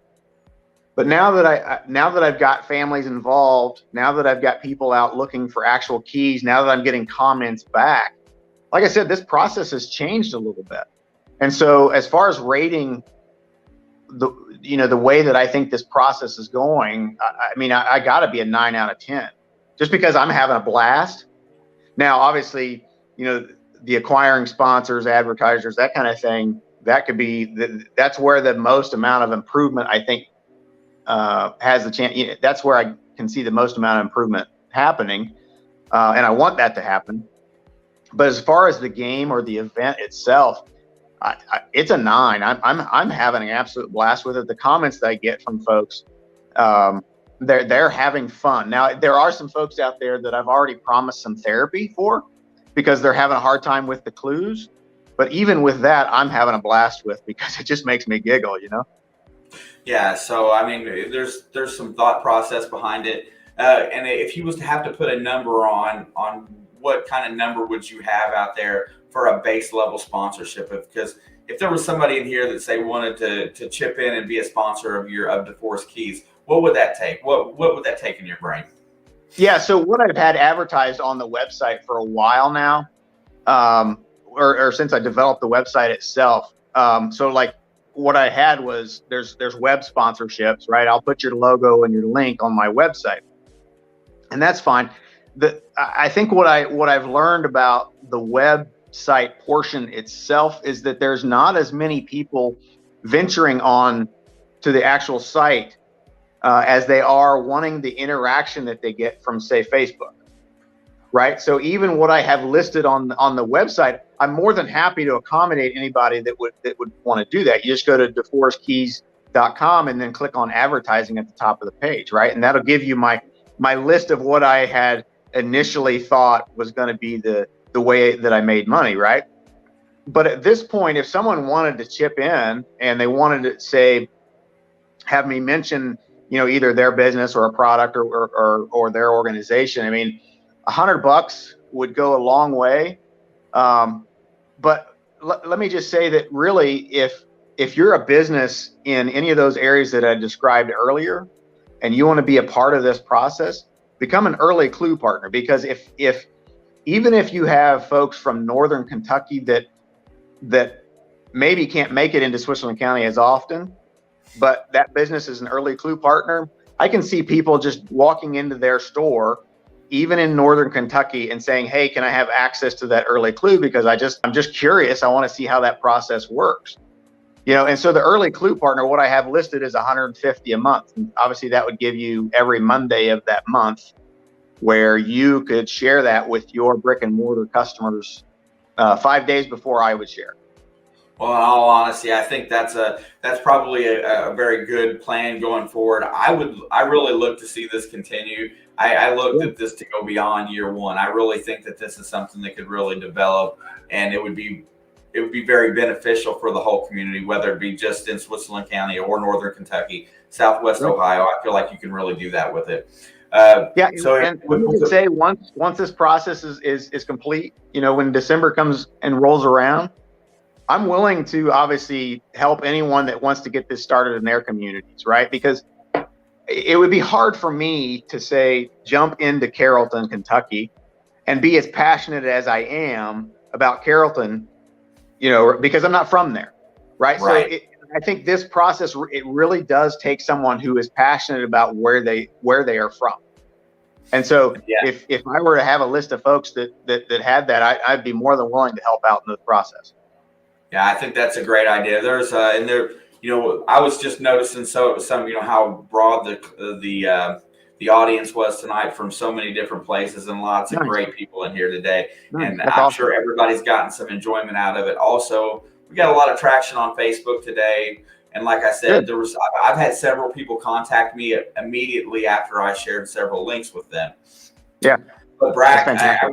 But now that I've got families involved, now that I've got people out looking for actual keys, now that I'm getting comments back, like I said, this process has changed a little bit. And so as far as rating the way that I think this process is going, I got to be a 9 out of 10, just because I'm having a blast. Now, obviously, the acquiring sponsors, advertisers, that kind of thing, that could be that's where the most amount of improvement, I think, has the chance. That's where I can see the most amount of improvement happening, and I want that to happen. But as far as the game or the event itself, it's a 9. I'm having an absolute blast with it. The comments that I get from folks, they're having fun. Now, there are some folks out there that I've already promised some therapy for, because they're having a hard time with the clues. But even with that, I'm having a blast with, because it just makes me giggle, Yeah, so I mean, there's some thought process behind it, and if you was to have to put a number on what kind of number would you have out there for a base level sponsorship? Because if there was somebody in here that say wanted to chip in and be a sponsor of Dufour sKeys, what would that take? What would that take in your brain? Yeah, so what I've had advertised on the website for a while now, or since I developed the website itself. So like what I had was there's web sponsorships, right? I'll put your logo and your link on my website, and that's fine. I think what I've learned about the website portion itself is that there's not as many people venturing on to the actual site as they are wanting the interaction that they get from, say, Facebook. right? So even what I have listed on the website, I'm more than happy to accommodate anybody that would want to do that. You just go to DufourSKeys.com and then click on advertising at the top of the page, right? And that'll give you my list of what I had initially thought was going to be the way that I made money, right? But at this point, if someone wanted to chip in and they wanted to say, have me mention, either their business or a product or their organization, I mean, $100 would go a long way. But let me just say that really, if you're a business in any of those areas that I described earlier, and you want to be a part of this process, become an early clue partner. Because even if you have folks from Northern Kentucky that maybe can't make it into Switzerland County as often, but that business is an early clue partner, I can see people just walking into their store, even in Northern Kentucky, and saying, hey, can I have access to that early clue? Because I'm just curious. I want to see how that process works. And so the early clue partner, what I have listed is $150 a month. And obviously that would give you every Monday of that month where you could share that with your brick and mortar customers 5 days before I would share. Well, in all honesty, I think that's probably a very good plan going forward. I really look to see this continue. I looked at this to go beyond year one. I really think that this is something that could really develop, and it would be very beneficial for the whole community, whether it be just in Switzerland County or Northern Kentucky, Southwest Ohio. I feel like you can really do that with it. So and let me just say, once this process is complete, when December comes and rolls around, I'm willing to obviously help anyone that wants to get this started in their communities, right? Because it would be hard for me to say, jump into Carrollton, Kentucky, and be as passionate as I am about Carrollton, because I'm not from there, right? So I think this process, it really does take someone who is passionate about where they are from. And so if I were to have a list of folks that had that, I'd be more than willing to help out in the process. Yeah, I think that's a great idea. There's I was just noticing some how broad the audience was tonight from so many different places, and lots of great people in here today. And I'm sure everybody's gotten some enjoyment out of it. Also, we got a lot of traction on Facebook today. And like I said, I've had several people contact me immediately after I shared several links with them. Yeah. But Brack, I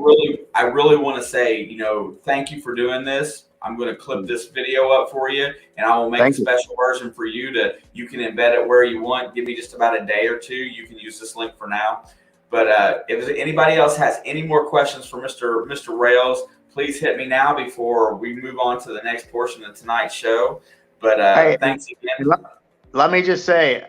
really want to say, thank you for doing this. I'm going to clip this video up for you, and I will make a special version for you you can embed it where you want. Give me just about a day or two. You can use this link for now. But if anybody else has any more questions for Mr. Rayles, please hit me now before we move on to the next portion of tonight's show. But thanks again. Let me just say,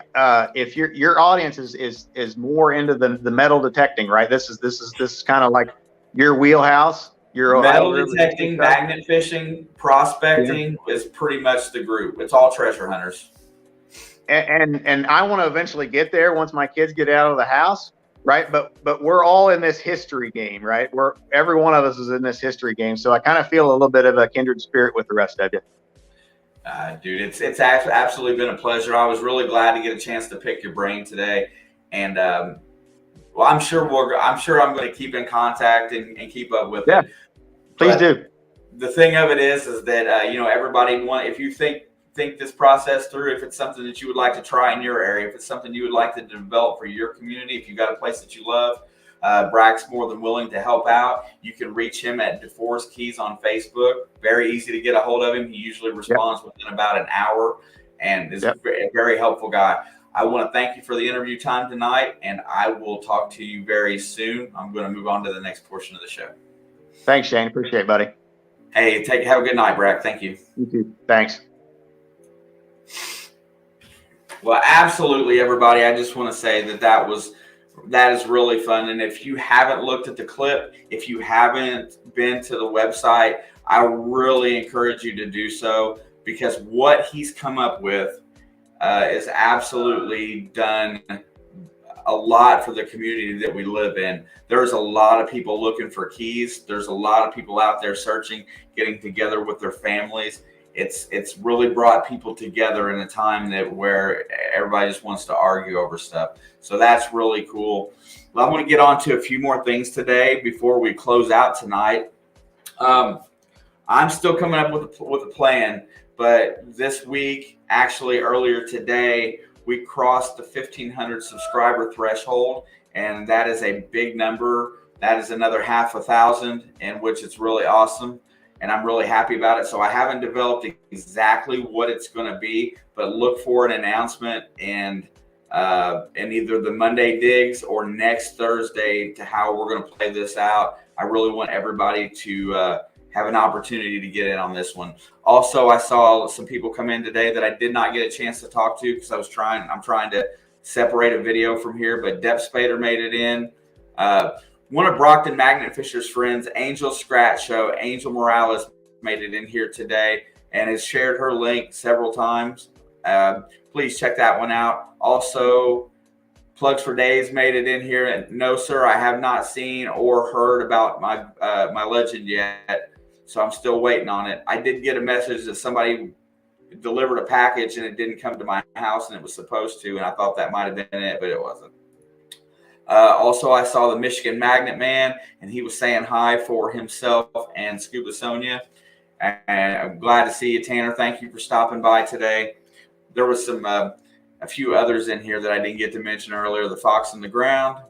if your audience is more into the metal detecting, right? This is kind of like your wheelhouse. Your metal detecting, magnet fishing, prospecting is pretty much the group. It's all treasure hunters. And I want to eventually get there once my kids get out of the house, right? But we're all in this history game, right? Every one of us is in this history game. So I kind of feel a little bit of a kindred spirit with the rest of you. Dude, it's absolutely been a pleasure. I was really glad to get a chance to pick your brain today, and well, I'm sure I'm going to keep in contact and keep up with it. Please do. The thing of it is that everybody if you think this process through, if it's something that you would like to try in your area, if it's something you would like to develop for your community, if you've got a place that you love, Brack's more than willing to help out. You can reach him at Dufour's Keys on Facebook. Very easy to get a hold of him. He usually responds within about an hour, and is a very helpful guy. I want to thank you for the interview time tonight, and I will talk to you very soon. I'm going to move on to the next portion of the show. Thanks, Shane. Appreciate it, buddy. Hey, have a good night, Brack. Thank you. You too. Thanks. Well, absolutely, everybody. I just want to say that is really fun. And if you haven't looked at the clip, if you haven't been to the website, I really encourage you to do so, because what he's come up with is absolutely done a lot for the community that we live in. There's a lot of people looking for keys. There's a lot of people out there searching, getting together with their families. it's really brought people together in a time where everybody just wants to argue over stuff. So that's really cool. Well, I want to get on to a few more things today before we close out tonight. I'm still coming up with a plan, but this week, actually earlier today, we crossed the 1,500 subscriber threshold, and that is a big number. That is another half a thousand, in which it's really awesome, and I'm really happy about it. So I haven't developed exactly what it's going to be, but look for an announcement and either the Monday digs or next Thursday to how we're going to play this out. I really want everybody to have an opportunity to get in on this one. Also, I saw some people come in today that I did not get a chance to talk to because I'm trying to separate a video from here, but Depp Spader made it in. One of Brockton Magnet Fisher's friends, Angel Scratch Show, Angel Morales, made it in here today and has shared her link several times. Please check that one out. Also, Plugs for Days made it in here. And no, sir, I have not seen or heard about my legend yet, so I'm still waiting on it. I did get a message that somebody delivered a package and it didn't come to my house, and it was supposed to, and I thought that might have been it, but it wasn't. Also, I saw the Michigan Magnet Man, and he was saying hi for himself and Scuba Sonia. And I'm glad to see you, Tanner. Thank you for stopping by today. There was a few others in here that I didn't get to mention earlier. The Fox in the Ground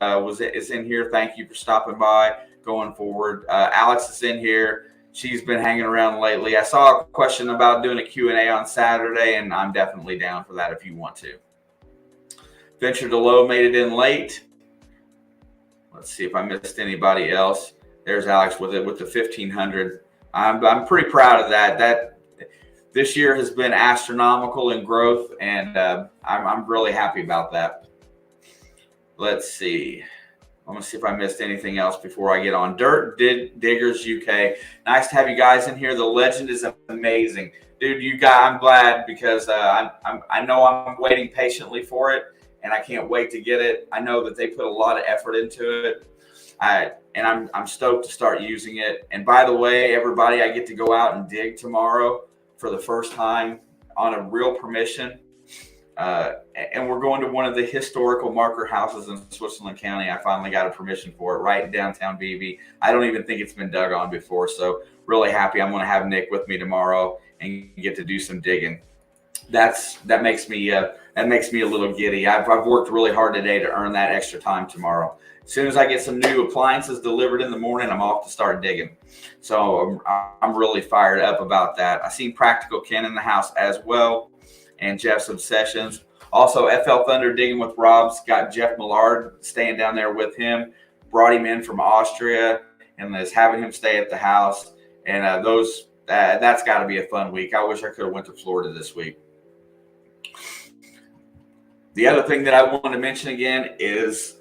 is in here. Thank you for stopping by. Going forward, Alex is in here. She's been hanging around lately. I saw a question about doing a Q&A on Saturday, and I'm definitely down for that if you want to. Venture to Low made it in late. Let's see if I missed anybody else. There's Alex with the 1,500. I'm pretty proud of that. This year has been astronomical in growth, and I'm really happy about that. Let's see. I'm going to see if I missed anything else before I get on. Dirt Diggers UK. Nice to have you guys in here. The legend is amazing. Dude, you guys, I'm glad because I know I'm waiting patiently for it, and I can't wait to get it. I know that they put a lot of effort into it. And I'm stoked to start using it. And by the way, everybody, I get to go out and dig tomorrow for the first time on a real permission. And we're going to one of the historical marker houses in Switzerland County. I finally got a permission for it right in downtown BV. I don't even think it's been dug on before. So really happy. I'm going to have Nick with me tomorrow and get to do some digging. That makes me a little giddy. I've worked really hard today to earn that extra time tomorrow. As soon as I get some new appliances delivered in the morning, I'm off to start digging. So I'm really fired up about that. I seen Practical Ken in the house as well, and Jeff's Obsessions. Also, FL Thunder Digging with Rob's got Jeff Millard staying down there with him. Brought him in from Austria and is having him stay at the house. And that's got to be a fun week. I wish I could have went to Florida this week. The other thing that I want to mention again is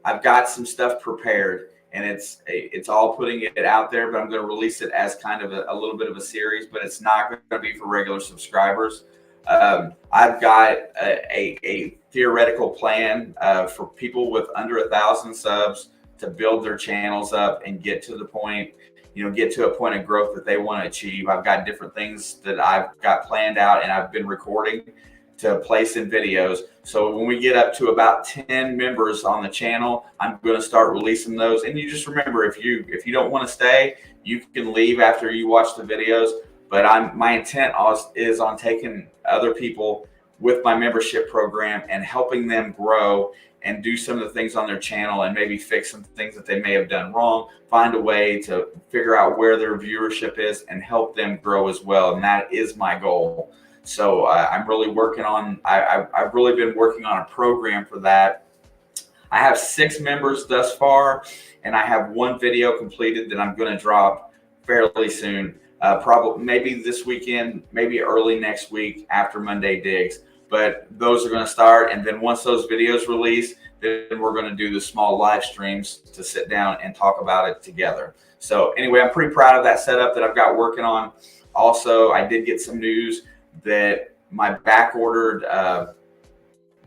I've got some stuff prepared, and it's all putting it out there, but I'm going to release it as kind of a little bit of a series, but it's not going to be for regular subscribers. I've got a theoretical plan for people with under 1,000 subs to build their channels up and get to a point of growth that they want to achieve. I've got different things that I've got planned out and I've been recording to place in videos. So when we get up to about 10 members on the channel, I'm going to start releasing those. And you just remember, if you don't want to stay, you can leave after you watch the videos. But my intent is on taking other people with my membership program and helping them grow and do some of the things on their channel and maybe fix some things that they may have done wrong, find a way to figure out where their viewership is and help them grow as well. And that is my goal. So I'm really working on, I've really been working on a program for that. I have 6 members thus far, and I have 1 video completed that I'm going to drop fairly soon. Probably maybe this weekend, maybe early next week after Monday digs. But those are going to start, and then once those videos release, then we're going to do the small live streams to sit down and talk about it together. So anyway, I'm pretty proud of that setup that I've got working on. Also, I did get some news that my back ordered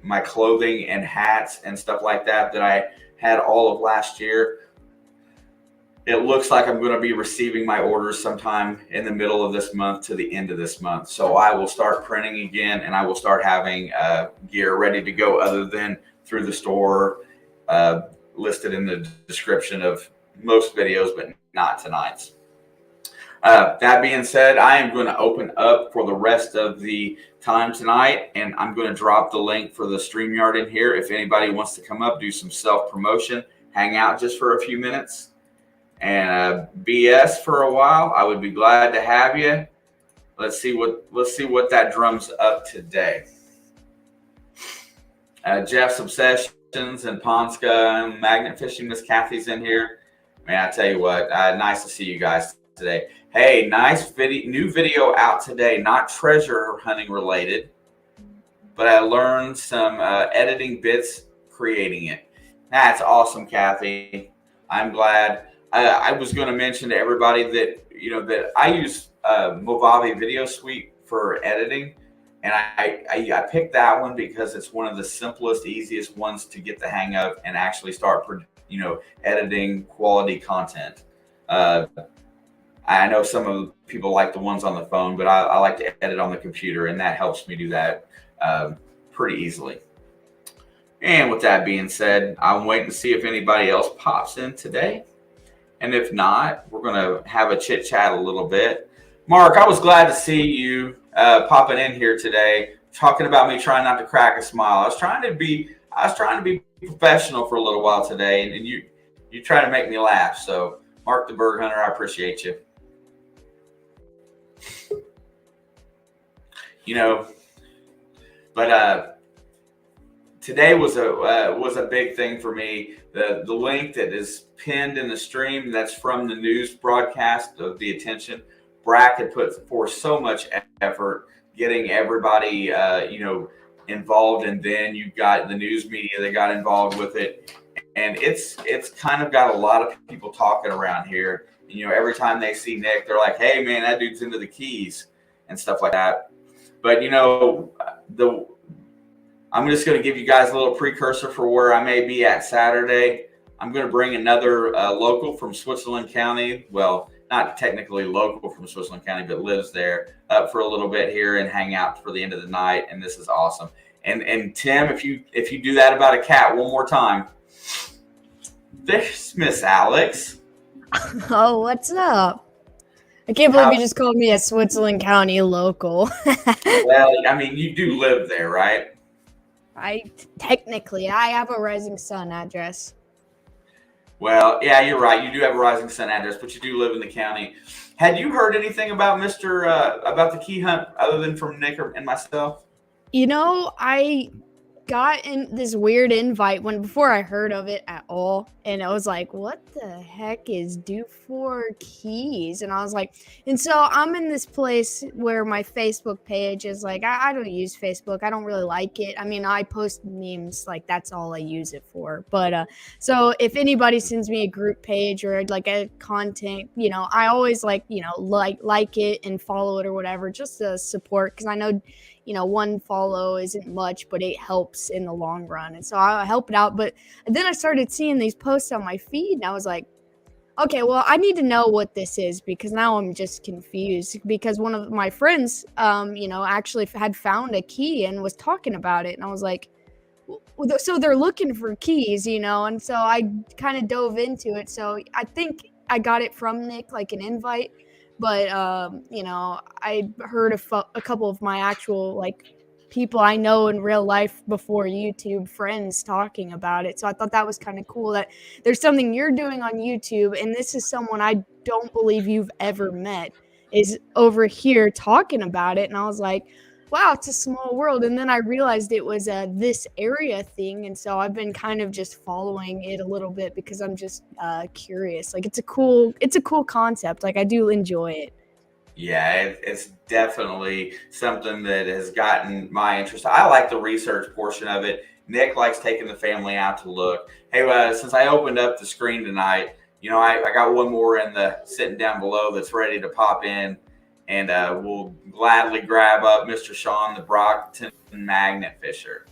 my clothing and hats and stuff like that I had all of last year. it looks like I'm going to be receiving my orders sometime in the middle of this month to the end of this month. So I will start printing again, and I will start having gear ready to go other than through the store, listed in the description of most videos, but not tonight's. That being said, I am going to open up for the rest of the time tonight, and I'm going to drop the link for the StreamYard in here. If anybody wants to come up, do some self-promotion, hang out just for a few minutes, and BS for a while, I would be glad to have you. Let's see what that drums up today. Jeff's Obsessions and Ponska and Magnet Fishing. Miss Kathy's in here. Man, I tell you what, nice to see you guys today. Hey, nice new video out today. Not treasure hunting related, but I learned some editing bits creating it. That's awesome, Kathy. I'm glad. I was going to mention to everybody that that I use Movavi Video Suite for editing, and I picked that one because it's one of the simplest, easiest ones to get the hang of and actually start editing quality content. I know some of the people like the ones on the phone, but I like to edit on the computer, and that helps me do that pretty easily. And with that being said, I'm waiting to see if anybody else pops in today. And if not, we're going to have a chit chat a little bit. Mark, I was glad to see you popping in here today, talking about me trying not to crack a smile. I was trying to be professional for a little while today, and you try to make me laugh. So, Mark the Bird Hunter, I appreciate you. But today was a big thing for me. The link that is pinned in the stream, that's from the news broadcast of the attention. Brack had put forth so much effort getting everybody involved, and then you got the news media that got involved with it, and it's kind of got a lot of people talking around here. And, every time they see Nick, they're like, "Hey man, that dude's into the keys," and stuff like that. But I'm just going to give you guys a little precursor for where I may be at Saturday. I'm going to bring another local from Switzerland County. Well, not technically local from Switzerland County, but lives there, up for a little bit here and hang out for the end of the night. And this is awesome. And Tim, if you do that about a cat one more time, there's Miss Alex. Oh, what's up? I can't believe you just called me a Switzerland County local. Well, I mean, you do live there, right? I have a Rising Sun address. Well, yeah, you're right. You do have a Rising Sun address, but you do live in the county. Had you heard anything about about the key hunt other than from Nick and myself? I got in this weird invite before I heard of it at all, and I was like, what the heck is Dufour keys? And I was like, and so I'm in this place where my Facebook page is like, I don't use Facebook, I don't really like it. I mean, I post memes, like that's all I use it for. But so if anybody sends me a group page or like a content, I always like it and follow it or whatever, just to support, because I know one follow isn't much, but it helps in the long run. And so I help it out. But then I started seeing these posts on my feed, and I was like, okay, well, I need to know what this is, because now I'm just confused. Because one of my friends, actually had found a key and was talking about it. And I was like, so they're looking for keys, and so I kind of dove into it. So I think I got it from Nick, like an invite. But, I heard a couple of my actual, people I know in real life before YouTube, friends talking about it. So I thought that was kind of cool that there's something you're doing on YouTube, and this is someone I don't believe you've ever met is over here talking about it. And I was like, wow, it's a small world. And then I realized it was this area thing. And so I've been kind of just following it a little bit because I'm just curious. Like it's a cool concept. Like I do enjoy it. Yeah, it's definitely something that has gotten my interest. I like the research portion of it. Nick likes taking the family out to look. Hey, since I opened up the screen tonight, I got one more in the sitting down below that's ready to pop in. And we'll gladly grab up Mr. Sean, the Brockton Magnet Fisher.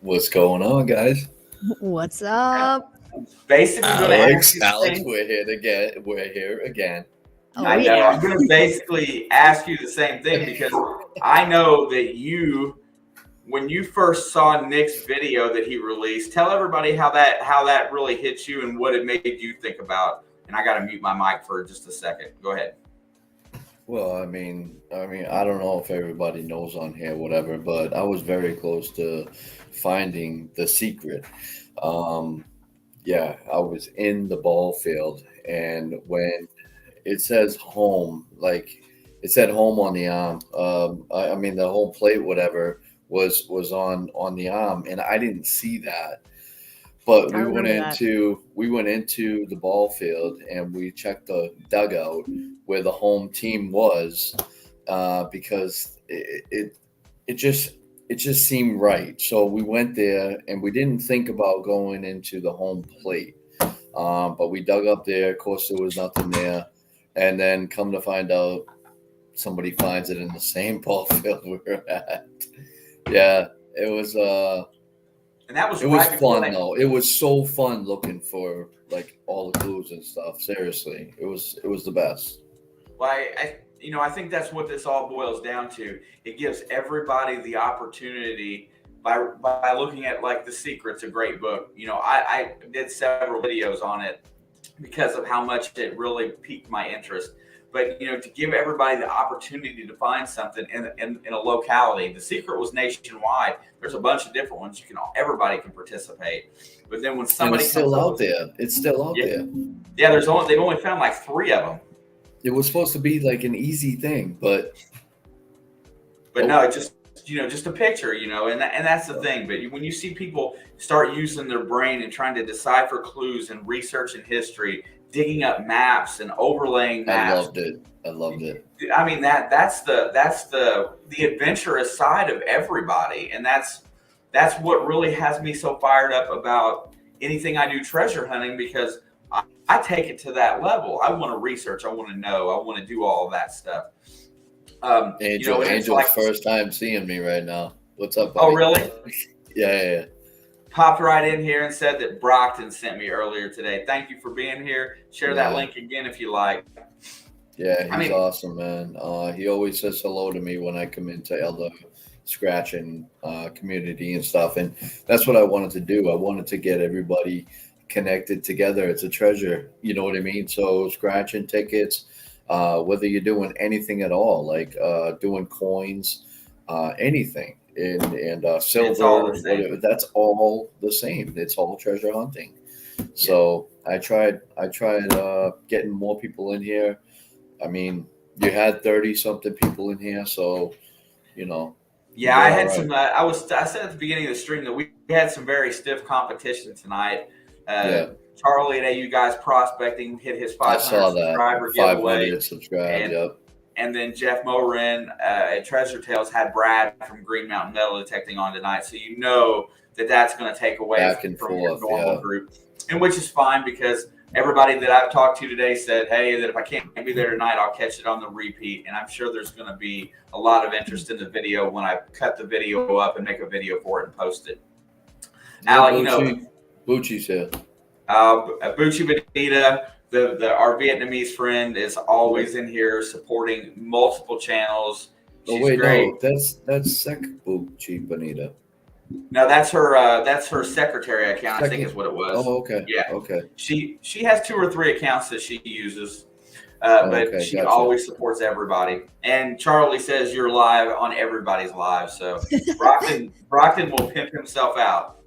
What's going on, guys? What's up? basically going to ask you the Alex, same. we're here again. We're here again. Oh, I know. yeah. I'm going to basically ask you the same thing because I know that when you first saw Nick's video that he released, tell everybody how that really hit you and what it made you think about. And I got to mute my mic for just a second. Go ahead. Well, I mean, I don't know if everybody knows on here, whatever, but I was very close to finding the secret. Yeah, I was in the ball field, and when it says home, like it said home on the arm. I mean, the home plate, whatever, was on the arm, and I didn't see that. But I remember that. we went into the ball field and we checked the dugout where the home team was, because it just seemed right. So we went there and we didn't think about going into the home plate, but we dug up there. Of course, there was nothing there, and then come to find out, somebody finds it in the same ball field we were at. Yeah, it was. And that was It was right before fun though. It was so fun looking for like all the clues and stuff. Seriously, it was the best. Well, I think that's what this all boils down to. It gives everybody the opportunity by looking at, like, The Secret's a great book. I did several videos on it because of how much it really piqued my interest. But to give everybody the opportunity to find something in a locality. The Secret was nationwide. There's a bunch of different ones. Everybody can participate. But then when And somebody it's still comes out there. It's still out there. yeah, they've only found like 3 of them. It was supposed to be like an easy thing, but No, it just a picture, and that's the thing. But when you see people start using their brain and trying to decipher clues and researching history, digging up maps and overlaying maps, I loved it. I mean, that's the adventurous side of everybody, and that's what really has me so fired up about anything I do treasure hunting, because I take it to that level. I want to research. I want to know. I want to do all of that stuff. Angel's like, first time seeing me right now. What's up, buddy? Oh, really? Yeah. Popped right in here and said that Brockton sent me earlier today. Thank you for being here. Share that link again if you like. Yeah, he's awesome, man. He always says hello to me when I come into Elder Scratching community and stuff, and that's what I wanted to do. I wanted to get everybody connected together. It's a treasure, you know what I mean? So scratching tickets, whether you're doing anything at all, like doing coins, anything, and silver, whatever, that's all the same. It's all treasure hunting. So I tried getting more people in here. I mean, you had 30 something people in here, so Yeah, I had some. I said at the beginning of the stream that we had some very stiff competition tonight. Charlie at AU Guys Prospecting hit his 500 subscriber giveaway. 500 subscribed, And then Jeff Morin at Treasure Tales had Brad from Green Mountain Metal Detecting on tonight. So that's going to take away from your normal group, and which is fine, because everybody that I've talked to today said, hey, that if I can't be there tonight, I'll catch it on the repeat. And I'm sure there's going to be a lot of interest in the video when I cut the video up and make a video for it and post it. Alec, Bucci's here. Bucci Benita, our Vietnamese friend, is always in here supporting multiple channels. She's great. No, that's Sec Bucci Benita. No, that's her secretary account. I think is what it was. Oh, okay. Yeah. Okay. She has 2 or 3 accounts that she uses, but she always supports everybody. And Charlie says you're live on everybody's live, so Brockton will pimp himself out.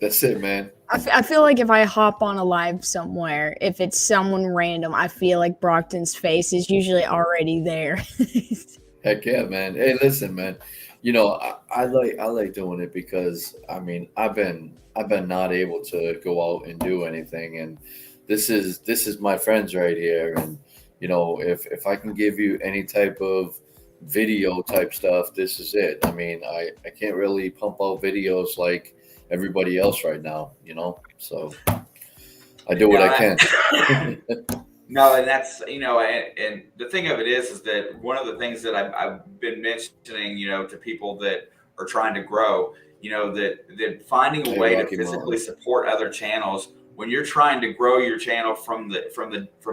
That's it, man. I feel like if I hop on a live somewhere, if it's someone random, I feel like Brockton's face is usually already there. Heck yeah, man. Hey, listen, man. I like doing it because I've been not able to go out and do anything, and this is my friends right here, and if I can give you any type of video type stuff, this is it. I mean, I can't really pump out videos like everybody else right now, so I do what I can. No, and that's, and the thing of it is that one of the things that I've been mentioning, to people that are trying to grow, that finding a way to physically support other channels when you're trying to grow your channel from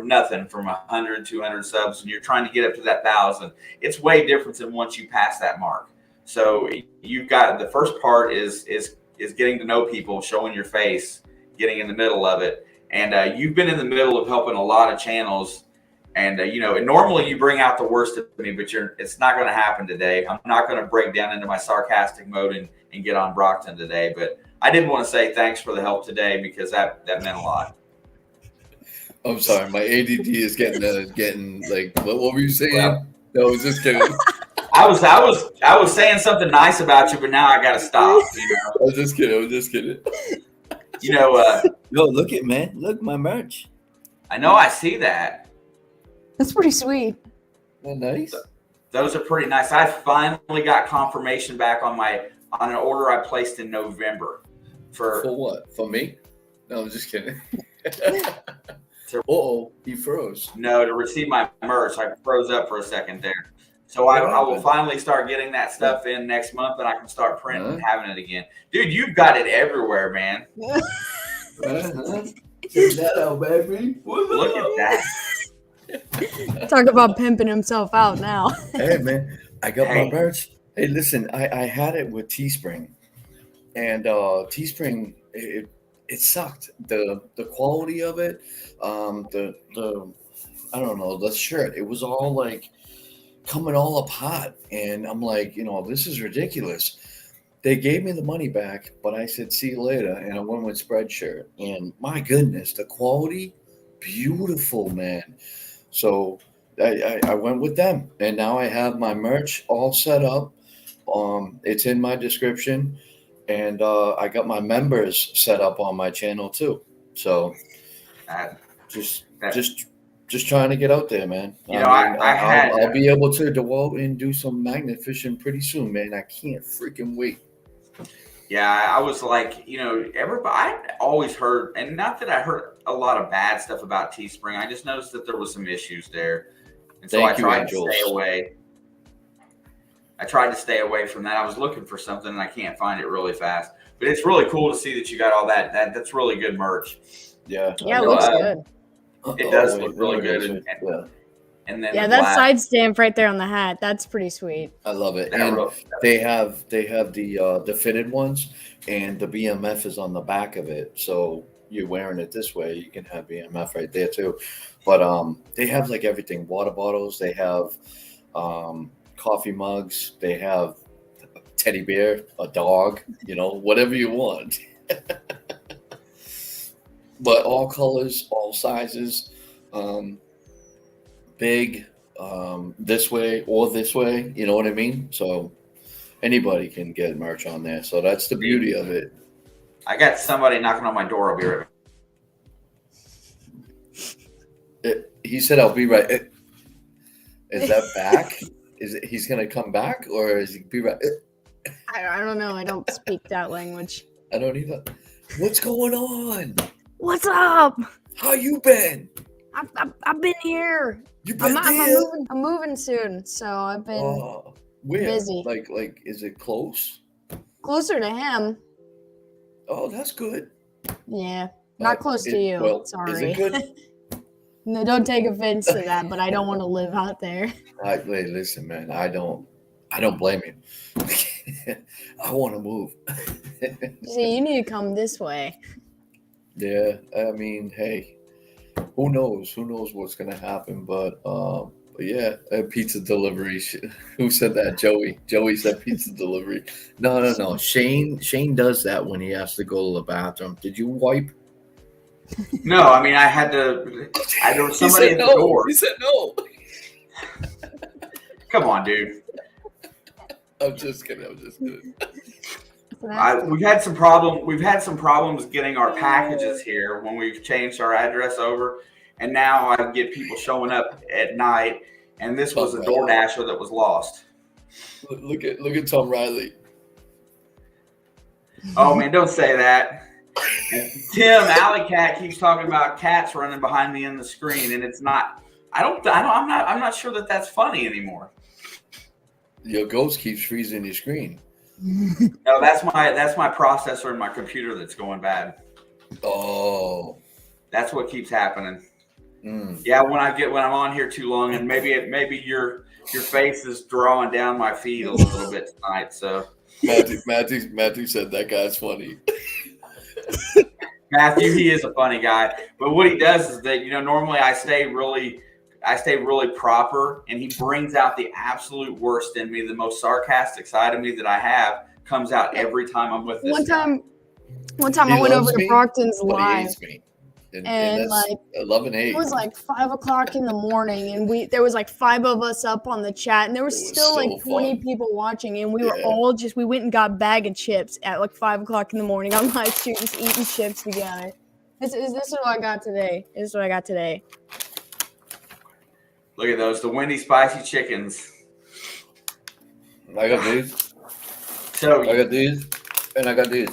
nothing, from 100, 200 subs, and you're trying to get up to that 1,000, it's way different than once you pass that mark. So you've got, the first part is getting to know people, showing your face, getting in the middle of it. And you've been in the middle of helping a lot of channels. And, and normally you bring out the worst of me, but it's not going to happen today. I'm not going to break down into my sarcastic mode and get on Brockton today. But I did want to say thanks for the help today, because that meant a lot. I'm sorry, my ADD is getting like, what were you saying? Well, no, I was just kidding. I was saying something nice about you, but now I got to stop. I was just kidding. Yo, look it, man. Look, my merch. I know, I see that. That's pretty sweet. Oh, nice. Those are pretty nice. I finally got confirmation back on an order I placed in November. For what? For me? No, I'm just kidding. He froze. No, to receive my merch. I froze up for a second there. So I will finally start getting that stuff in next month, and I can start printing and having it again. Dude, you've got it everywhere, man. Check that out, baby. Look at that. Talk about pimping himself out now. Hey, man, I got my merch. Hey, listen, I had it with Teespring, and Teespring, it sucked. The quality of it, the I don't know, the shirt, it was all like coming all apart, and I'm like, this is ridiculous. They gave me the money back, but I said see you later, and I went with Spreadshirt, and my goodness, the quality, beautiful, man. So I went with them, and now I have my merch all set up. It's in my description, and I got my members set up on my channel too. So just trying to get out there, man. I'll be able to go out and do some magnet fishing pretty soon, man. I can't freaking wait. Yeah, I was like, everybody, I always heard, and not that I heard a lot of bad stuff about Teespring. I just noticed that there was some issues there. And so I tried to stay away. I tried to stay away from that. I was looking for something, and I can't find it really fast. But it's really cool to see that you got all that. That's really good merch. Yeah. Yeah, it looks good. It does look really good. And then that side stamp right there on the hat, that's pretty sweet. I love it. And they have the fitted ones, and the BMF is on the back of it. So you're wearing it this way, you can have BMF right there too. But they have like everything, water bottles, they have coffee mugs, they have a teddy bear, a dog, whatever you want. But all colors, all sizes, big, this way or this way, you know what I mean? So anybody can get merch on there. So that's the beauty of it. I got somebody knocking on my door. I'll be right back. He said, I'll be right. Is that back? He's going to come back, or is he be right? I don't know. I don't speak that language. I don't either. What's going on? What's up? How you been? I've been here. You've been there? I'm moving soon, so I've been busy. Like, is it close? Closer to him. Oh, that's good. Yeah, not close to you. Well, sorry. Is it good? No, don't take offense to that, but I don't want to live out there. Hey, listen, man. I don't blame you. I want to move. See, you need to come this way. Yeah, I mean, hey, who knows? Who knows what's gonna happen? But yeah, pizza delivery. Who said that? Joey. Joey said pizza delivery. No. Shane does that when he has to go to the bathroom. Did you wipe? No, I mean, there was somebody at the door. He said no. Come on, dude. I'm just kidding. We've had some problems getting our packages here when we've changed our address over, and now I get people showing up at night, and this was a DoorDasher that was lost. Look at Tom Riley. Oh man, don't say that. Tim Alley Cat keeps talking about cats running behind me in the screen, and it's not. I'm not sure that that's funny anymore. Your ghost keeps freezing your screen. No, that's my processor in my computer that's going bad. Oh, That's what keeps happening. mm. Yeah, when I'm on here too long, and maybe your face is drawing down my feed a little bit tonight. So Matthew said that guy's funny. Matthew, he is a funny guy, but what he does is that normally I stay really proper, and he brings out the absolute worst in me. The most sarcastic side of me that I have comes out every time I'm with this guy. One time He I went over loves to me, Brockton's but he live. hates me. And And that's like love and hate. it was like 5 o'clock in the morning, and there was like 5 of us up on the chat, and there was It was still so like 20 fun. people watching, and we were Yeah. all we went and got a bag of chips at like 5 o'clock in the morning. I'm like just eating chips together. This is what I got today. This is what I got today. Look at those, the Wendy spicy chickens. I got these. So I got these. And I got these.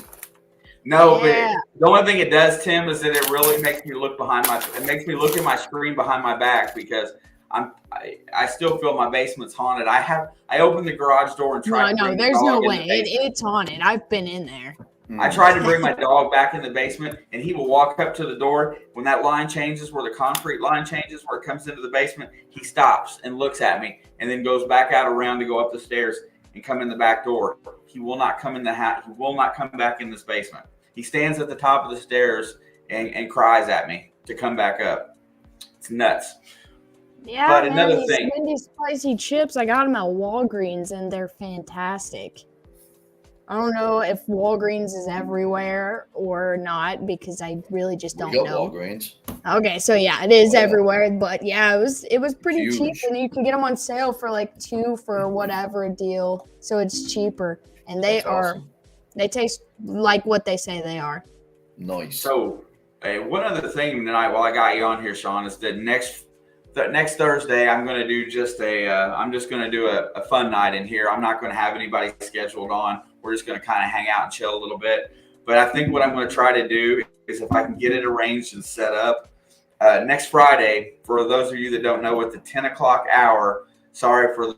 no, Yeah. but the only thing it does, Tim, is that it really makes me look it makes me look at my screen behind my back, because I still feel my basement's haunted. I opened the garage door and tried to No, bring the there's dog no in way. the basement. It's haunted. I've been in there. I tried to bring my dog back in the basement, and he will walk up to the door. When that line changes, where the concrete line changes, where it comes into the basement, he stops and looks at me, and then goes back out around to go up the stairs and come in the back door. He will not come in the house. He will not come back in this basement. He stands at the top of the stairs and cries at me to come back up. It's nuts. Yeah, But man, another these thing- Wendy's spicy chips, I got them at Walgreens, and they're fantastic. I don't know if Walgreens is everywhere or not, because I really just don't We got know. Walgreens. Okay, so yeah, it is Oh, yeah. everywhere, but yeah, it was pretty Huge. cheap, and you can get them on sale for like 2 for whatever deal, so it's cheaper, and That's awesome. they taste like what they say they are. Nice. So, one other thing tonight, while I got you on here, Sean, is that next Thursday I'm going to do just I'm just going to do a fun night in here. I'm not going to have anybody scheduled on. We're just going to kind of hang out and chill a little bit. But I think what I'm going to try to do is, if I can get it arranged and set up, next Friday, for those of you that don't know, at the 10 o'clock hour. Sorry for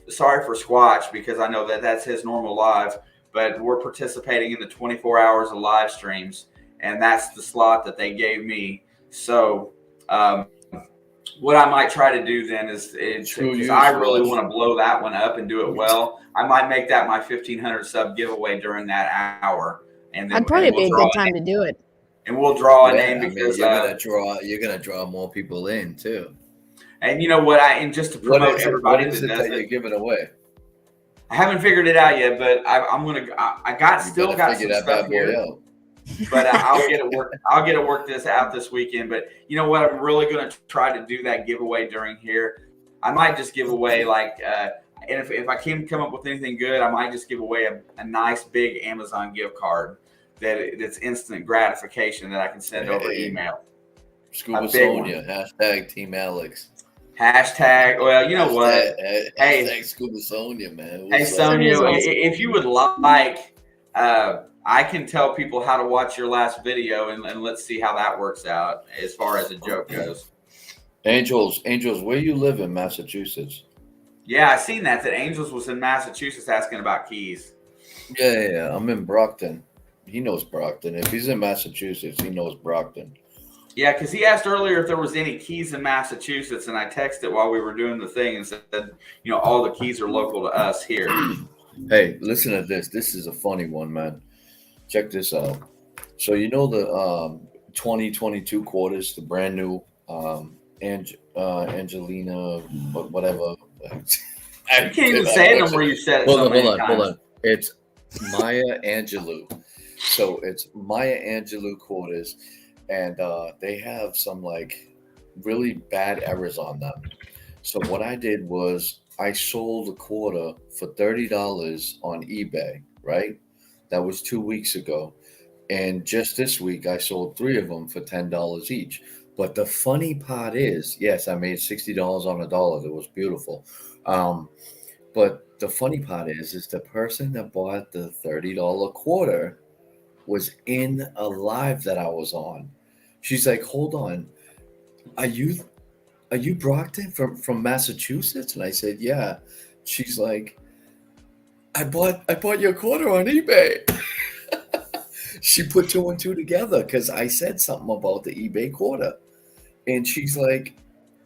Squatch, because I know that that's his normal live, but we're participating in the 24 hours of live streams, and that's the slot that they gave me. So what I might try to do then is I really want to blow that one up and do it well. I might make that my 1,500 sub giveaway during that hour, and then That'd probably be a good time to do it. And we'll draw a Yeah, name, I mean, because you're gonna draw more people in too. and you know what, and just to promote What everybody is that it does that you're it. giving away? I haven't figured it out yet, but I got You still better got figure some that stuff bad boy here. out. But I'll get it work this out this weekend. But you know what? I'm really going to try to do that giveaway during here. I might just give away and if I can't come up with anything good, I might just give away a nice big Amazon gift card that's instant gratification that I can send over email. Scuba big one. Sonia, hashtag Team Alex. Hashtag. Well, you know what? Hashtag Scuba Sonia, man. Hey, What's up? Sonia, Sonia's awesome. if you would like, I can tell people how to watch your last video, and let's see how that works out as far as a joke goes. Angels, where you live in Massachusetts? Yeah, I seen that Angels was in Massachusetts asking about keys. Yeah. I'm in Brockton. He knows Brockton. If he's in Massachusetts, he knows Brockton. Yeah, because he asked earlier if there was any keys in Massachusetts, and I texted while we were doing the thing and said, all the keys are local to us here. Hey, listen to this. This is a funny one, man. Check this out. So the 2022 quarters, the brand new Angelina, whatever. You can't even say them where you said it so many times. Hold on. It's Maya Angelou. So it's Maya Angelou quarters, and they have some like really bad errors on them. So what I did was I sold a quarter for $30 on eBay, right? That was 2 weeks ago. And just this week, I sold 3 of them for $10 each. But the funny part is, yes, I made $60 on a dollar. It was beautiful. But the funny part is the person that bought the $30 quarter was in a live that I was on. She's like, hold on. Are you Brockton from Massachusetts? And I said, yeah. She's like, I bought your quarter on eBay. she put two and two together because I said something about the eBay quarter. And she's like,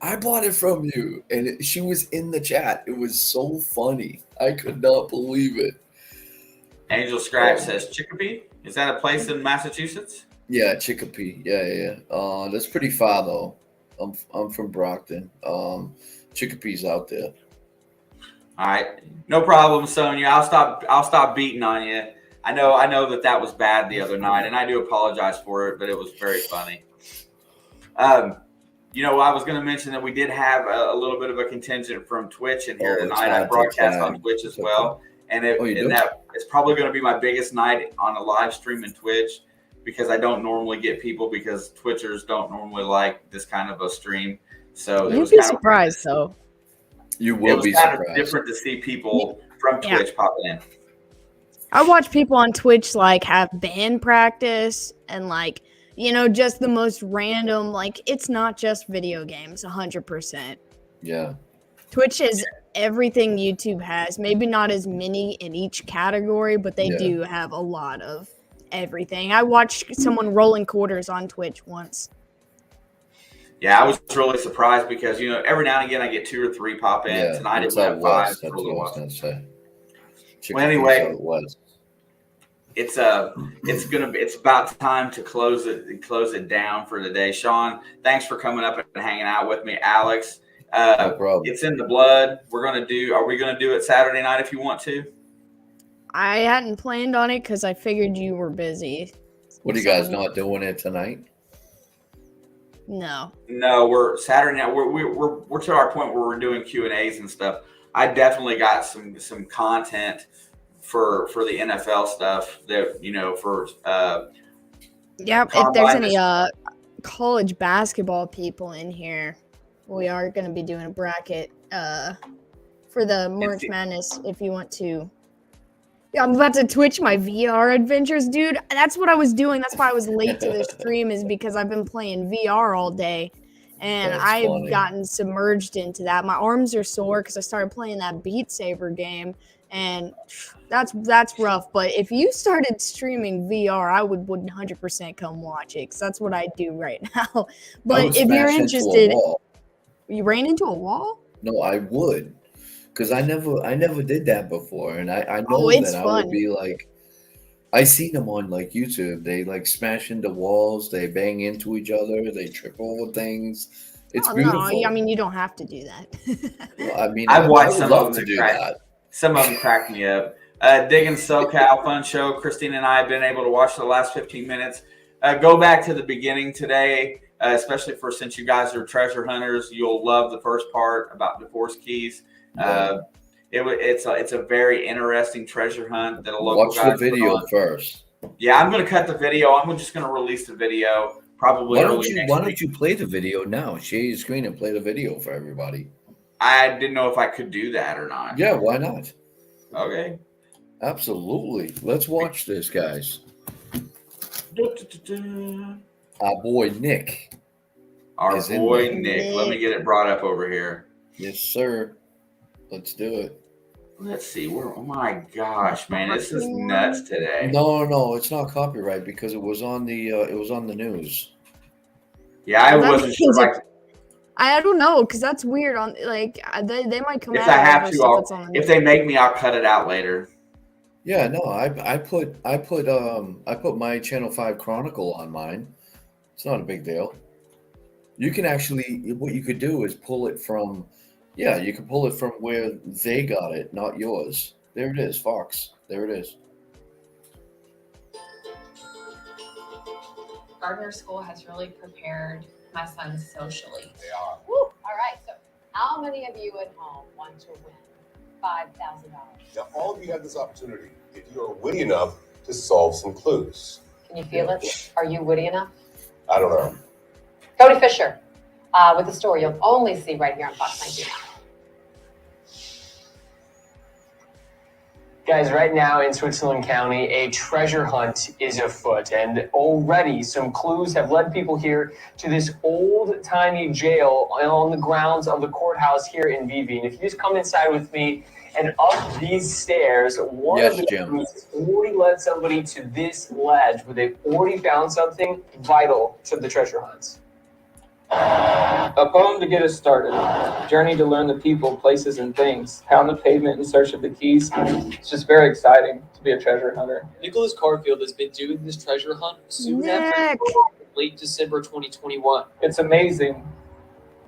I bought it from you. And she was in the chat. It was so funny. I could not believe it. Angel Scratch says Chicopee. Is that a place in Massachusetts? Yeah, Chicopee. Yeah. That's pretty far though. I'm from Brockton. Chicopee's out there. All right, no problem, Sonia. I'll stop beating on you. I know that was bad the other night, and I do apologize for it, but it was very funny. I was going to mention that we did have a little bit of a contingent from Twitch in here tonight. I broadcast on Twitch as well, and it's probably going to be my biggest night on a live stream in Twitch because I don't normally get people because Twitchers don't normally like this kind of a stream. So you'd be surprised, though. You will be surprised. It's different to see people from Twitch popping in. I watch people on Twitch have band practice and just the most random. It's not just video games, 100%. Yeah. Twitch is everything YouTube has. Maybe not as many in each category, but they do have a lot of everything. I watched someone rolling quarters on Twitch once. Yeah, I was really surprised because every now and again I get 2 or 3 pop in. Yeah, tonight it went 5. That's what I was going to say. Well, anyway, it's about time to close it down for the day. Sean, thanks for coming up and hanging out with me. Alex, no problem. It's in the blood. Are we gonna do it Saturday night if you want to? I hadn't planned on it because I figured you were busy. What are you guys not doing it tonight? No, we're Saturday night. We're to our point where we're doing Q&As and stuff. I definitely got some content for the NFL stuff that for if there's any college basketball people in here, we are going to be doing a bracket for the March Madness if you want to. Yeah, I'm about to Twitch my VR adventures, dude. That's what I was doing. That's why I was late to the stream, is because I've been playing VR all day. And I've gotten submerged into that. My arms are sore because I started playing that Beat Saber game. And that's rough. But if you started streaming VR, I would 100% come watch it because that's what I do right now. But if you're interested, you ran into a wall? No, I would. Because I never did that before, and I know that I would be I seen them on YouTube. They smash into walls, they bang into each other, they trip over things. It's beautiful. No, I mean you don't have to do that. Well, I mean, I've watched some of them to do that. Some of them crack me up. Digging SoCal, fun show. Christine and I have been able to watch the last 15 minutes. Go back to the beginning today, especially since you guys are treasure hunters. You'll love the first part about Dufour sKeys. It's a very interesting treasure hunt that a local watch the video first. Yeah, I'm going to cut the video. I'm just going to release the video probably. Why don't you play the video now? Share your screen and play the video for everybody. I didn't know if I could do that or not. Yeah, why not? Okay. Absolutely. Let's watch this, guys. Our boy Nick. Our boy Nick. Let me get it brought up over here. Yes, sir. Let's do it. Let's see. Oh my gosh, man, this is nuts today. No, it's not copyright because it was on the news. Yeah, I wasn't sure. I don't know because that's weird. On they might come. If I have to, if they make me, I'll cut it out later. Yeah, no, I put my Channel 5 Chronicle on mine. It's not a big deal. You can actually, what you could do is pull it from. Yeah, you can pull it from where they got it, not yours. There it is, Fox. There it is. Gardner School has really prepared my sons socially. They are. Woo! All right, so how many of you at home want to win $5,000? Now, all of you have this opportunity if you are witty enough to solve some clues. Can you feel it? Are you witty enough? I don't know. Cody Fisher with the story you'll only see right here on Fox 19. Guys, right now in Switzerland County, a treasure hunt is afoot, and already some clues have led people here to this old-timey jail on the grounds of the courthouse here in Vivi. And if you just come inside with me and up these stairs, one of the clues has already led somebody to this ledge where they've already found something vital to the treasure hunt. A poem to get us started. Journey to learn the people, places, and things. Pound the pavement in search of the keys. It's just very exciting to be a treasure hunter. Nicholas Carfield has been doing this treasure hunt soon after late December 2021. It's amazing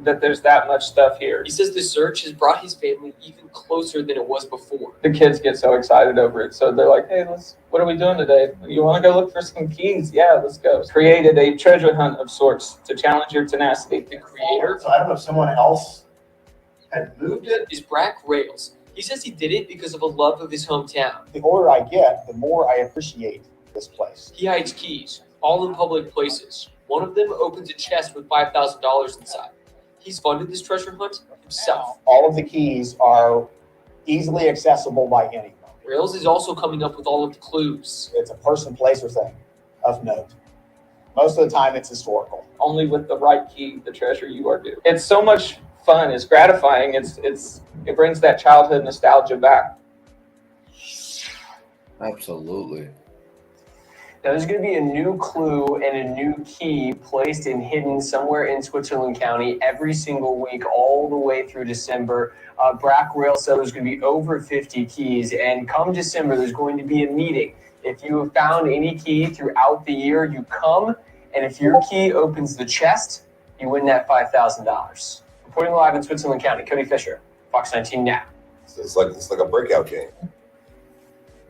that there's that much stuff here. He says the search has brought his family even closer than it was before. The kids get so excited over it, so they're like, hey, what are we doing today? You want to go look for some keys? Yeah, let's go. Created a treasure hunt of sorts to challenge your tenacity. The creator, so I don't know if someone else had moved it, is Brack Rayles. He says he did it because of a love of his hometown. The older I get, the more I appreciate this place. He hides keys, all in public places. One of them opens a chest with $5,000 inside. He's funded this treasure hunt himself. All of the keys are easily accessible by anyone. Rayles is also coming up with all of the clues. It's a person, place, or thing of note. Most of the time, it's historical. Only with the right key, the treasure you are due. It's so much fun. It's gratifying. It brings that childhood nostalgia back. Absolutely. Now, there's going to be a new clue and a new key placed and hidden somewhere in Switzerland County every single week, all the way through December. Brack Rayles said there's going to be over 50 keys, and come December, there's going to be a meeting. If you have found any key throughout the year, you come, and if your key opens the chest, you win that $5,000. Reporting live in Switzerland County, Cody Fisher, Fox 19 now. It's like a breakout game.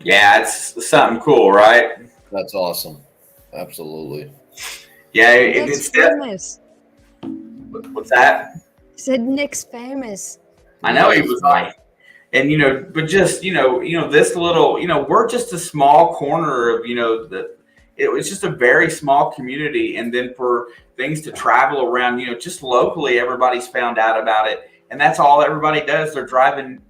Yeah, it's something cool, right? That's awesome. Absolutely. Yeah, Nick's famous. What's that? He said Nick's famous. I know he was like, and but just this little, we're just a small corner of it was just a very small community, and then for things to travel around, just locally, everybody's found out about it, and that's all everybody does. They're driving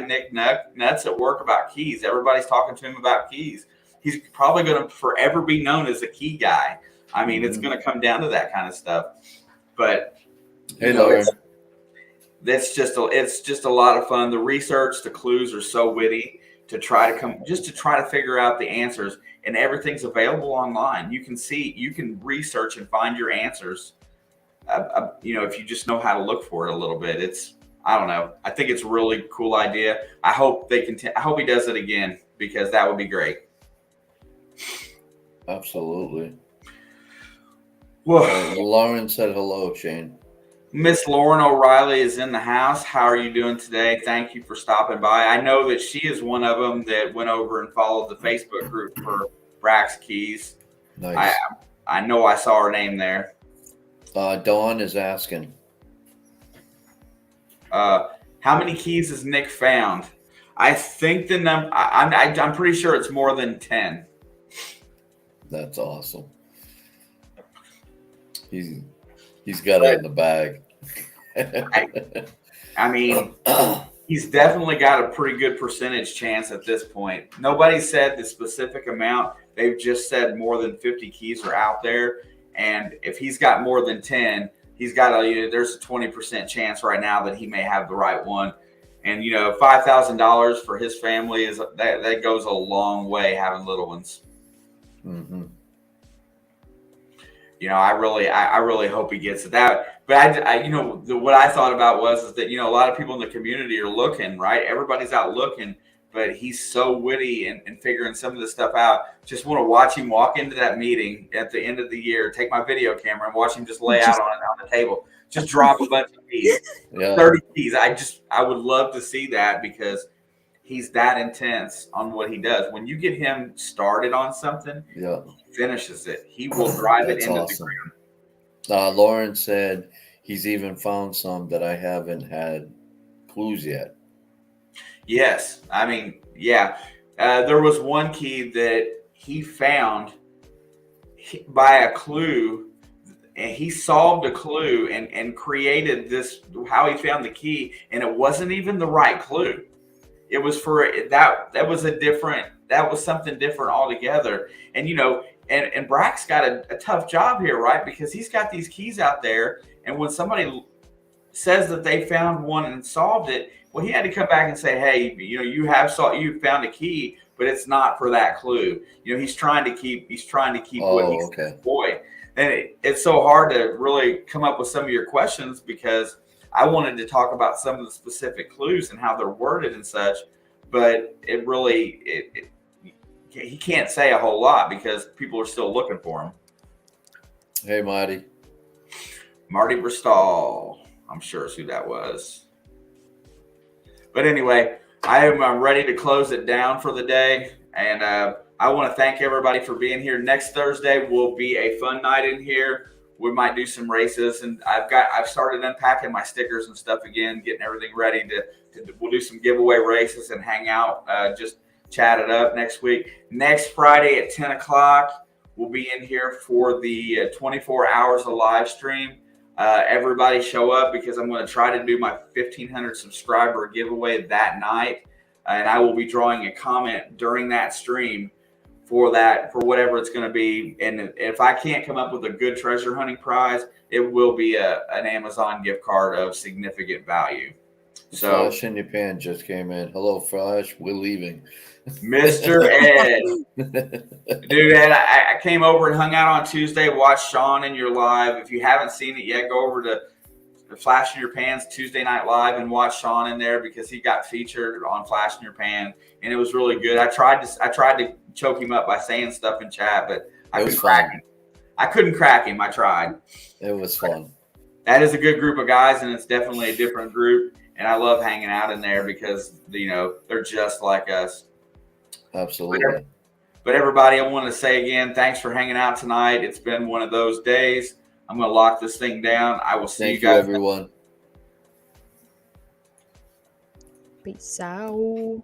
Nick nuts at work about keys. Everybody's talking to him about keys. He's probably going to forever be known as the key guy. I mean, it's going to come down to that kind of stuff. But it's just a lot of fun. The research, the clues are so witty to try to figure out the answers, and everything's available online. You can research and find your answers. If you just know how to look for it a little bit. I don't know. I think it's a really cool idea. I hope I hope he does it again, because that would be great. Absolutely. Well, Lauren said hello, Shane. Miss Lauren O'Reilly is in the house. How are you doing today? Thank you for stopping by. I know that she is one of them that went over and followed the Facebook group for Brack's Keys. Nice. I know I saw her name there. Dawn is asking. How many keys has Nick found? I think the number. I'm pretty sure it's more than 10. That's awesome. He's got it in the bag. I mean, he's definitely got a pretty good percentage chance at this point. Nobody said the specific amount. They've just said more than 50 keys are out there. And if he's got more than 10, there's a 20% chance right now that he may have the right one. And, $5,000 for his family that goes a long way, having little ones. Mm-hmm. I really hope he gets it. But what I thought about was that a lot of people in the community are looking, right? Everybody's out looking, but he's so witty and figuring some of this stuff out. Just want to watch him walk into that meeting at the end of the year, take my video camera, and watch him just lay out on the table, just drop a bunch of keys, 30 keys. I would love to see that, because he's that intense on what he does. When you get him started on something, he finishes it. He will drive it into the ground. Lauren said he's even found some that I haven't had clues yet. Yes. I mean, yeah. There was one key that he found by a clue, and he solved a clue and created this, how he found the key, and it wasn't even the right clue. it was for that. That was something different altogether. And and Brack's got a tough job here, right? Because he's got these keys out there, and when somebody says that they found one and solved it, well, he had to come back and say, hey, you found a key, but it's not for that clue. He's trying to keep what he's boy. And it's so hard to really come up with some of your questions because I wanted to talk about some of the specific clues and how they're worded and such, but he can't say a whole lot because people are still looking for him. Hey, Marty Bristol. I'm sure is who that was. But anyway, I'm ready to close it down for the day. And I want to thank everybody for being here. Next Thursday will be a fun night in here. We might do some races, and I've started unpacking my stickers and stuff again, getting everything ready we'll do some giveaway races and hang out, just chat it up next week. Next Friday at 10 o'clock, we'll be in here for the 24 hours of live stream. Everybody show up because I'm going to try to do my 1,500 subscriber giveaway that night. And I will be drawing a comment during that stream for whatever it's going to be. And if I can't come up with a good treasure hunting prize, it will be an Amazon gift card of significant value. So Flash in your pan just came in. Hello, Flash. We're leaving. Mr. Ed. Dude, Ed, I came over and hung out on Tuesday, watched Sean in your live. If you haven't seen it yet, go over to Flash in Your Pans Tuesday Night Live and watch Sean in there because he got featured on Flash in Your Pan, and it was really good. I tried to choke him up by saying stuff in chat, but I couldn't crack him. I couldn't crack him. I tried. It was fun. That is a good group of guys, and it's definitely a different group. And I love hanging out in there because they're just like us. Absolutely. But everybody, I want to say again, thanks for hanging out tonight. It's been one of those days. I'm going to lock this thing down. I will see you guys. Thank you, everyone. Peace out.